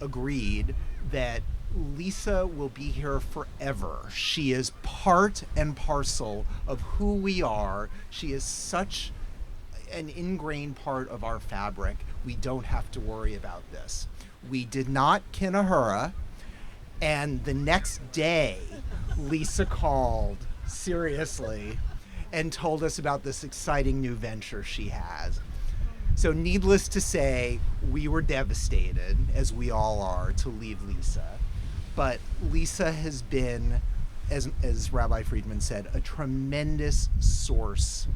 agreed, that Lisa will be here forever. She is part and parcel of who we are. She is such an ingrained part of our fabric. We don't have to worry about this. We did not kinahura, and the next day, Lisa called, seriously, and told us about this exciting new venture she has. So needless to say, we were devastated, as we all are, to leave Lisa. But Lisa has been, as Rabbi Friedman said, a tremendous source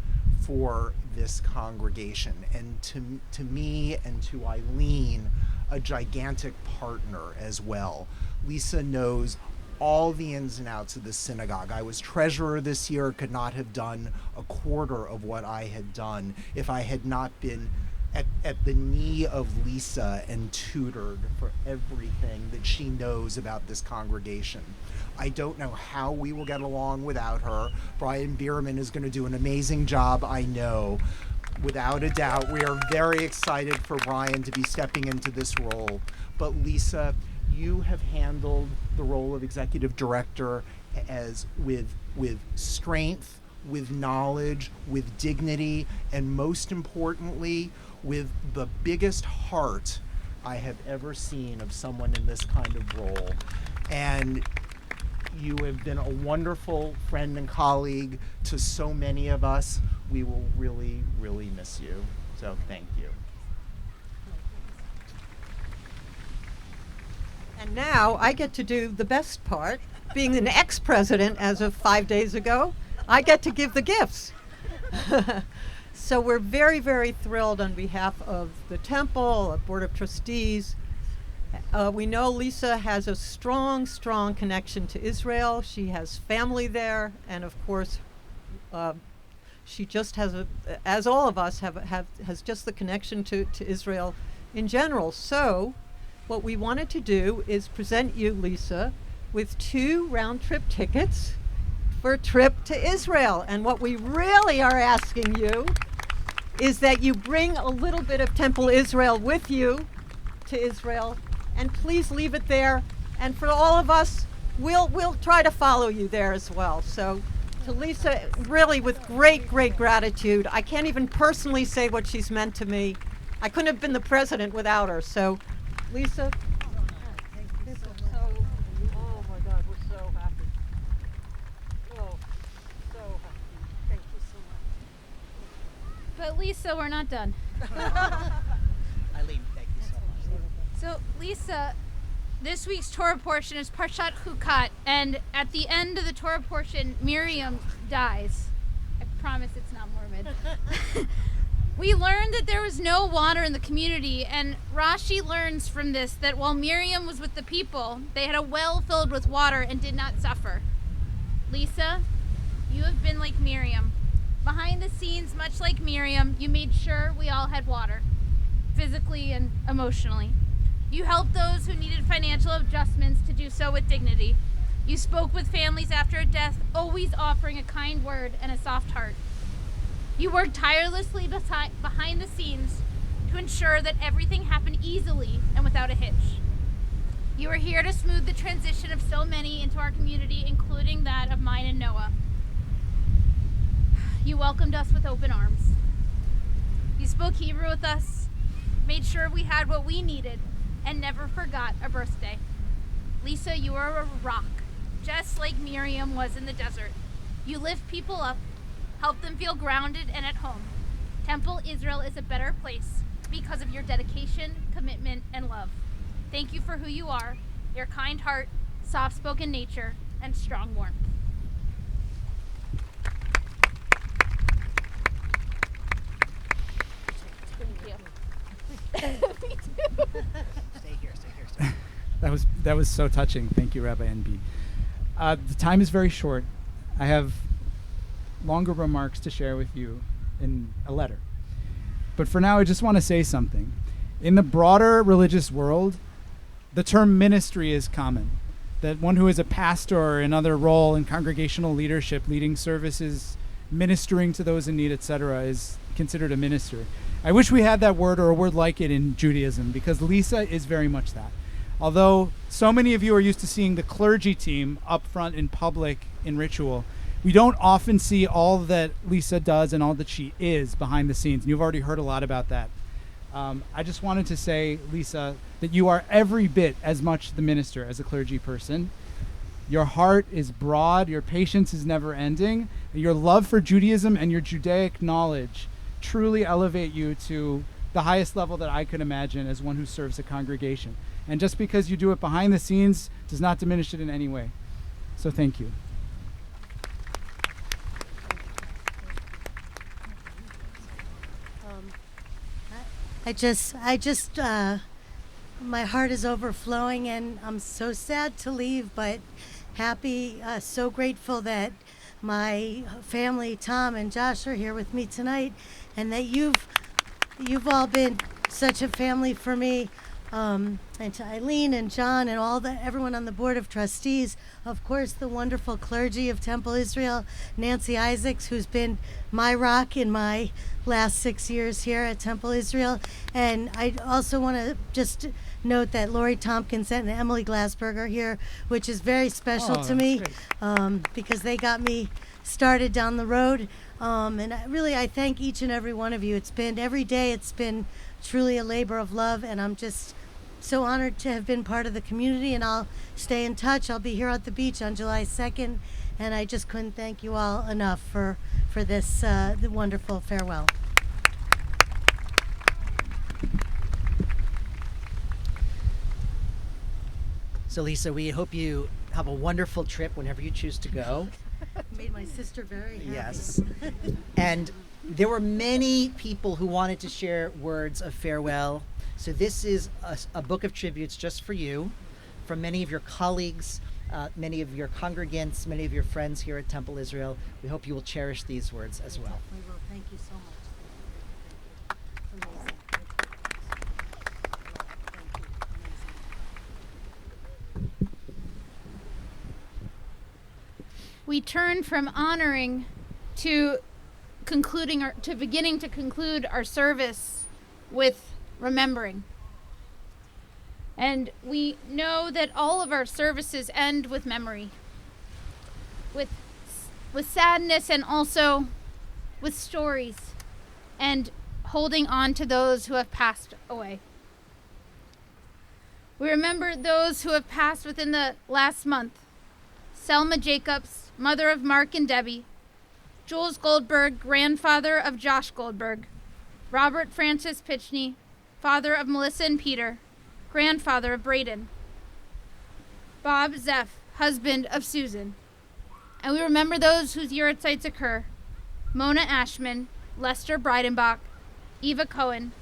for this congregation, and to me and to Eileen, a gigantic partner as well. Lisa knows all the ins and outs of the synagogue. I was treasurer this year, could not have done a quarter of what I had done if I had not been at the knee of Lisa and tutored for everything that she knows about this congregation. I don't know how we will get along without her. Brian Bierman is going to do an amazing job, I know. Without a doubt, we are very excited for Brian to be stepping into this role. But Lisa, you have handled the role of executive director as with strength, with knowledge, with dignity, and most importantly, with the biggest heart I have ever seen of someone in this kind of role. And you have been a wonderful friend and colleague to so many of us. We will really, really miss you. So thank you. And now I get to do the best part. Being an ex-president as of 5 days ago, I get to give the gifts. So we're very, very thrilled on behalf of the temple, the Board of Trustees. We know Lisa has a strong, strong connection to Israel. She has family there, and of course, she just has, as all of us, has just the connection to Israel in general. So what we wanted to do is present you, Lisa, with 2 round-trip tickets for a trip to Israel. And what we really are asking you is that you bring a little bit of Temple Israel with you to Israel, and please leave it there. And for all of us, we'll try to follow you there as well. So to Lisa, really with great, great gratitude. I can't even personally say what she's meant to me. I couldn't have been the president without her. So Lisa, oh my God, we're so happy. Oh, so happy. Thank you so much. But Lisa, we're not done. Eileen, thank you so much. So Lisa, this week's Torah portion is Parshat Chukat, and at the end of the Torah portion, Miriam dies. I promise it's not morbid. We learned that there was no water in the community, and Rashi learns from this that while Miriam was with the people, they had a well filled with water and did not suffer. Lisa, you have been like Miriam. Behind the scenes, much like Miriam, you made sure we all had water, physically and emotionally. You helped those who needed financial adjustments to do so with dignity. You spoke with families after a death, always offering a kind word and a soft heart. You worked tirelessly behind the scenes to ensure that everything happened easily and without a hitch. You were here to smooth the transition of so many into our community, including that of mine and Noah. You welcomed us with open arms. You spoke Hebrew with us, made sure we had what we needed, and never forgot a birthday. Lisa, you are a rock, just like Miriam was in the desert. You lift people up, help them feel grounded and at home. Temple Israel is a better place because of your dedication, commitment, and love. Thank you for who you are, your kind heart, soft-spoken nature, and strong warmth. Thank you. Me too. Stay here. That was so touching. Thank you, Rabbi NB. The time is very short. I have longer remarks to share with you in a letter. But for now, I just want to say something. In the broader religious world, the term ministry is common. That one who is a pastor or another role in congregational leadership, leading services, ministering to those in need, etc., is considered a minister. I wish we had that word or a word like it in Judaism, because Lisa is very much that. Although so many of you are used to seeing the clergy team up front in public in ritual, we don't often see all that Lisa does and all that she is behind the scenes. And you've already heard a lot about that. I just wanted to say, Lisa, that you are every bit as much the minister as a clergy person. Your heart is broad, your patience is never ending, your love for Judaism and your Judaic knowledge truly elevate you to the highest level that I could imagine as one who serves a congregation. And just because you do it behind the scenes does not diminish it in any way. So thank you. I just, my heart is overflowing, and I'm so sad to leave, but happy, so grateful that my family, Tom and Josh, are here with me tonight, and that you've all been such a family for me. And to Eileen and John and everyone on the Board of Trustees, of course, the wonderful clergy of Temple Israel, Nancy Isaacs, who's been my rock in my last 6 years here at Temple Israel. And I also want to just note that Lori Tompkins and Emily Glassberg are here, which is very special to me, because they got me started down the road. And I thank each and every one of you. Every day it's been truly a labor of love, and I'm just so honored to have been part of the community, and I'll stay in touch. I'll be here at the beach on July 2nd, and I just couldn't thank you all enough for this the wonderful farewell. So Lisa, we hope you have a wonderful trip whenever you choose to go. Made my sister very happy. Yes. And there were many people who wanted to share words of farewell. So this is a book of tributes just for you, from many of your colleagues, many of your congregants, many of your friends here at Temple Israel. We hope you will cherish these words as well. We will. Thank you so much. Amazing. We turn from honoring to beginning to conclude our service with remembering. And we know that all of our services end with memory, with sadness, and also with stories, and holding on to those who have passed away. We remember those who have passed within the last month. Selma Jacobs, mother of Mark and Debbie; Jules Goldberg, grandfather of Josh Goldberg; Robert Francis Pitchney, father of Melissa and Peter, grandfather of Braden; Bob Zeff, husband of Susan. And we remember those whose yahrzeits occur: Mona Ashman, Lester Breidenbach, Eva Cohen,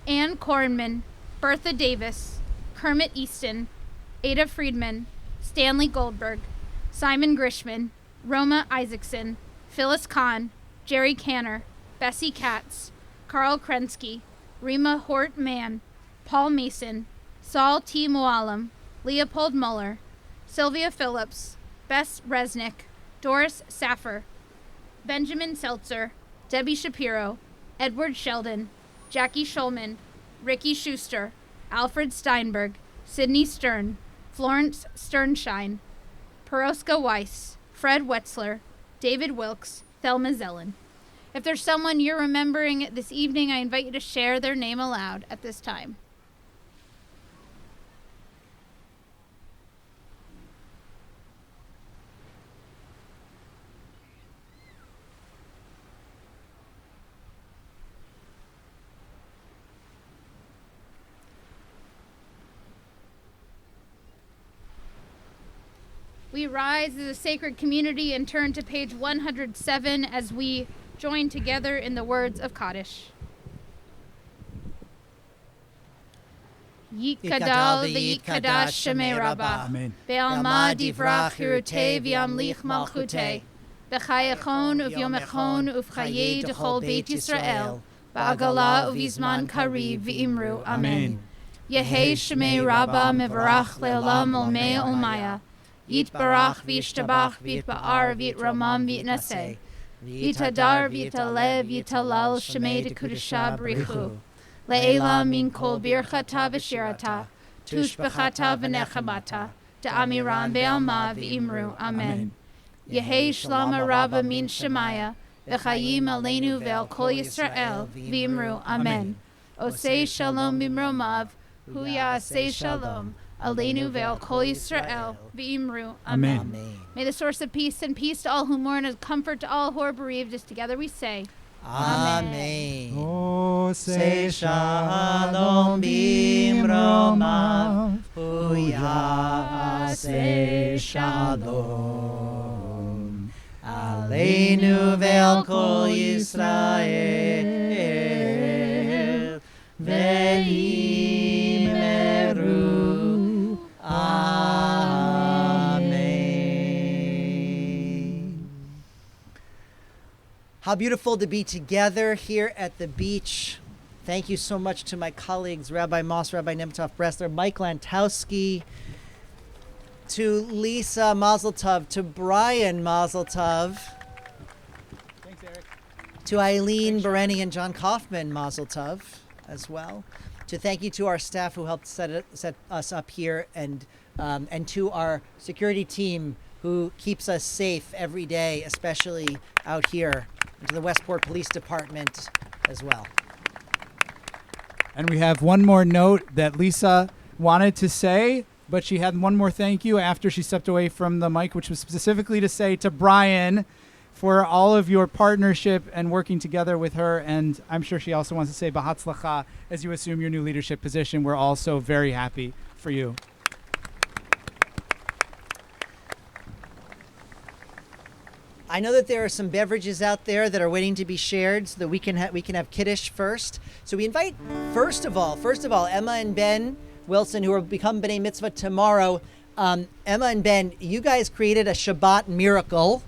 Ann Kornman, Bertha Davis, Kermit Easton, Ada Friedman, Stanley Goldberg, Simon Grishman, Roma Isaacson, Phyllis Kahn, Jerry Canner, Bessie Katz, Carl Krensky, Rima Hort Mann, Paul Mason, Saul T. Mualim, Leopold Muller, Sylvia Phillips, Bess Resnick, Doris Saffer, Benjamin Seltzer, Debbie Shapiro, Edward Sheldon, Jackie Schulman, Ricky Schuster, Alfred Steinberg, Sidney Stern, Florence Sternshine, Peroska Weiss, Fred Wetzler, David Wilkes, Thelma Zellen. If there's someone you're remembering this evening, I invite you to share their name aloud at this time. We rise as a sacred community and turn to page 107 as we join together in the words of Kaddish. Yitkadal v'yitkadash shemei Rabbah. Amen. Be'alma divrach hirutei v'yamlich malchutei. B'chayachon uv'yomechon uv'chayei d'chol Beit Yisrael. Ba'agala uv'yizman kariv v'imru. Amen. Yehei shemei Rabbah mevarach le'olam olmei olmaya. Yitbarach v'yishtabach v'yitba'ar v'yitramam v'yitnaseh. V'yitadar v'yitalev v'yitalal shemei dekudesha b'richu. Le'ela min kol birchata v'shirata. Tushbechata v'nechamata. Da'amiran be'alma v'imru. Amen. Yehei shlama rabba min shemaya. V'chayim aleinu ve'al kol Yisrael v'imru. Amen. Osei shalom b'mromav. Hu ya'aseh shalom. Aleinu ve'al kol Yisrael v'imru. Amen. May the source of peace send peace to all who mourn and comfort to all who are bereaved. As together we say, Amen. Oh, say shalom bimromav, Huya say shalom. Aleinu ve'al kol Yisrael. Veimeru. Amen. How beautiful to be together here at the beach. Thank you so much to my colleagues, Rabbi Moss, Rabbi Nemtov Bressler, Mike Lantowski, to Lisa Mazel Tov, to Brian Mazel Tov, Thanks, Eric. to Eileen Bereni and John Kaufman Mazel Tov as well. To thank you to our staff who helped set us up here, and to our security team who keeps us safe every day, especially out here, and to the Westport Police Department as well. And we have one more note that Lisa wanted to say, but she had one more thank you after she stepped away from the mic, which was specifically to say to Brian for all of your partnership and working together with her. And I'm sure she also wants to say Bahatzlacha as you assume your new leadership position. We're also very happy for you. I know that there are some beverages out there that are waiting to be shared so that we can have Kiddush first. So we invite, first of all, Emma and Ben Wilson, who will become B'nai Mitzvah tomorrow. Emma and Ben, you guys created a Shabbat miracle.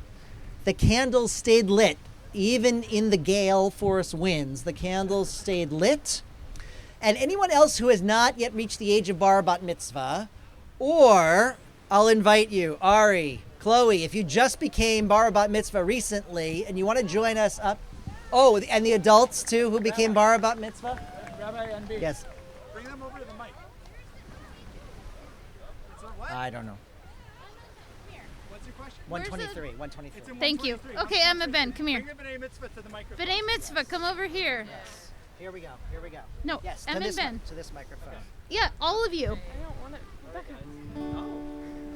The candles stayed lit. Even in the gale force winds, the candles stayed lit. And anyone else who has not yet reached the age of bar bat mitzvah, or I'll invite you, Ari, Chloe, if you just became bar bat mitzvah recently and you want to join us up. Oh, and the adults too who became bar bat mitzvah? Rabbi NB. Yes. Bring them over to the mic. I don't know. What's your question? 123. 123. Thank you. Okay, Emma Ben, come here. Bring the B'nai Mitzvah to the microphone. B'nai Mitzvah, come over here. Here we go. No, Yes, Emma and Ben. to this microphone. Yeah, all of you.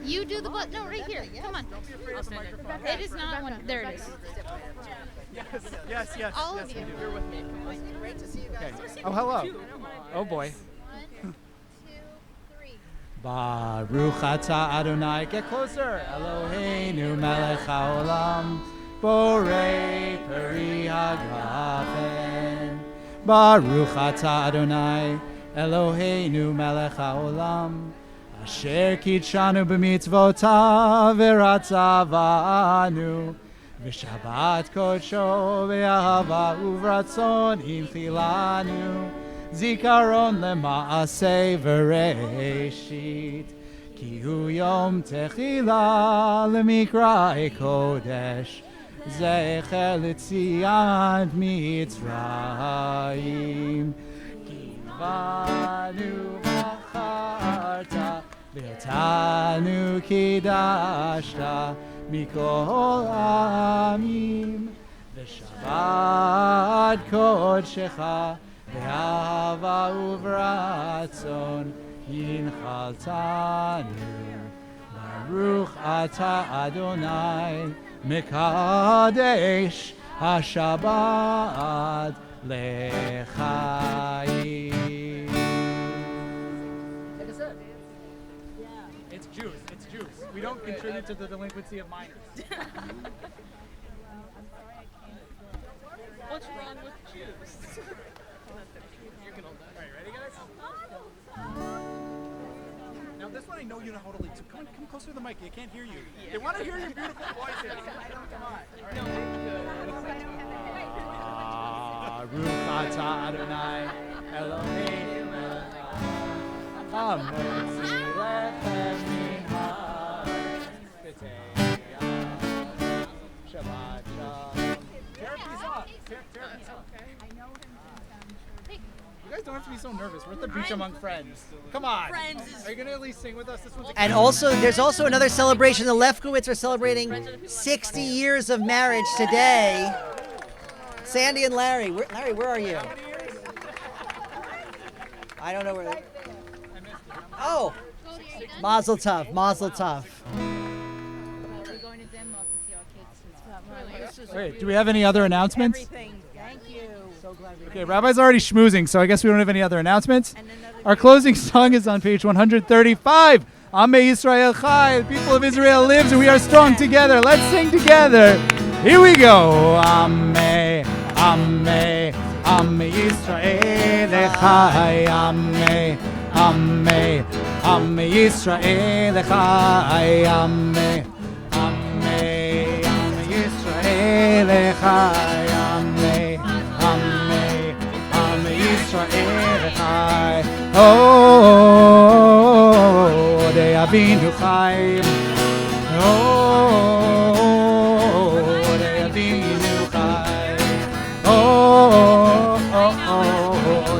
You do the button. No, right here. Come on. It is not one. There it is. Yes. All of you. You're with me. Great to see you guys. Oh, hello. Oh, boy. 1, 2, 3. Baruch atah Adonai. Get closer. Eloheinu melech haolam. Borei peri hagafen. Baruch atah Adonai. Eloheinu melech haolam. Asher kitshanu b'mitzvotav v'ratzavanu. V'shabbat kodsho v'ahava uvratzon inchilanu. Zikaron lema'aseh v'reishit. Ki hu yom techila lemikrai kodesh. Zecher l'tziat mitzrayim. Ki banu v'charta v'tanu kidashta mikol amim. V'shabbat kodshecha Be'ahava uvratzon yinchaltanu. Baruch atah Adonai mekadesh hashabbat lechayim. It's juice. We don't contribute to the delinquency of minors. What's wrong with juice? Alright, ready guys? Now this one I know you know how to lead, so come closer to the mic, they can't hear you. They want to hear your beautiful voices. Come on. Baruch atah Adonai Eloheinu melech haolam. Hamotzi lechem min ha'artz. Shabbat shalom. Therapy's off. Therapy's off. You guys don't have to be so nervous. We're at the beach among friends. Come on. Are you going to at least sing with us? This one's And also, there's also another celebration. The Lefkowitz are celebrating 60 years of marriage today. Sandy and Larry. Larry, where are you? I don't know where they... Oh! Mazel tov, mazel tov. We're going to Denmark to see our kids. Wait, do we have any other announcements? Thank you. Okay, Rabbi's already schmoozing, so I guess we don't have any other announcements. Our closing song is on page 135. Amei Yisrael Chai, the people of Israel lives, and we are strong together. Let's sing together. Here we go. Amei, Amei, Am Yisrael Chai, Ame, Ame, Am Yisrael Chai, Ame, Ame, Am Yisrael Chai, Ame, Ame, Am Yisrael Chai. Oh, de Avinu Chai. Oh, de Avinu Chai. Oh,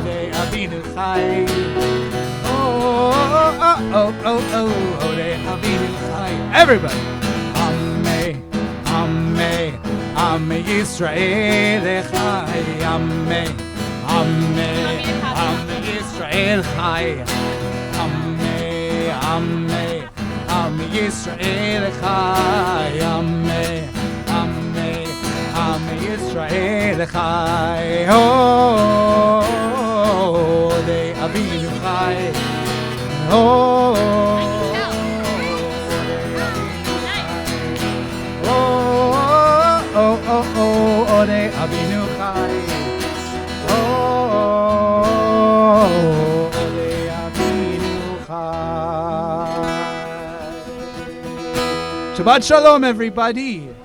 de Avinu Chai. Oh, de Avinu Chai. Everybody. Ame Yisrael Chai. Ame Yisrael Chai. Ame Yisrael Chai. Ame Yisrael Chai. Oh, de Avinu Chai. Oh, de Avinu Chai. Oh, de Avinu Chai. Shabbat Shalom, everybody.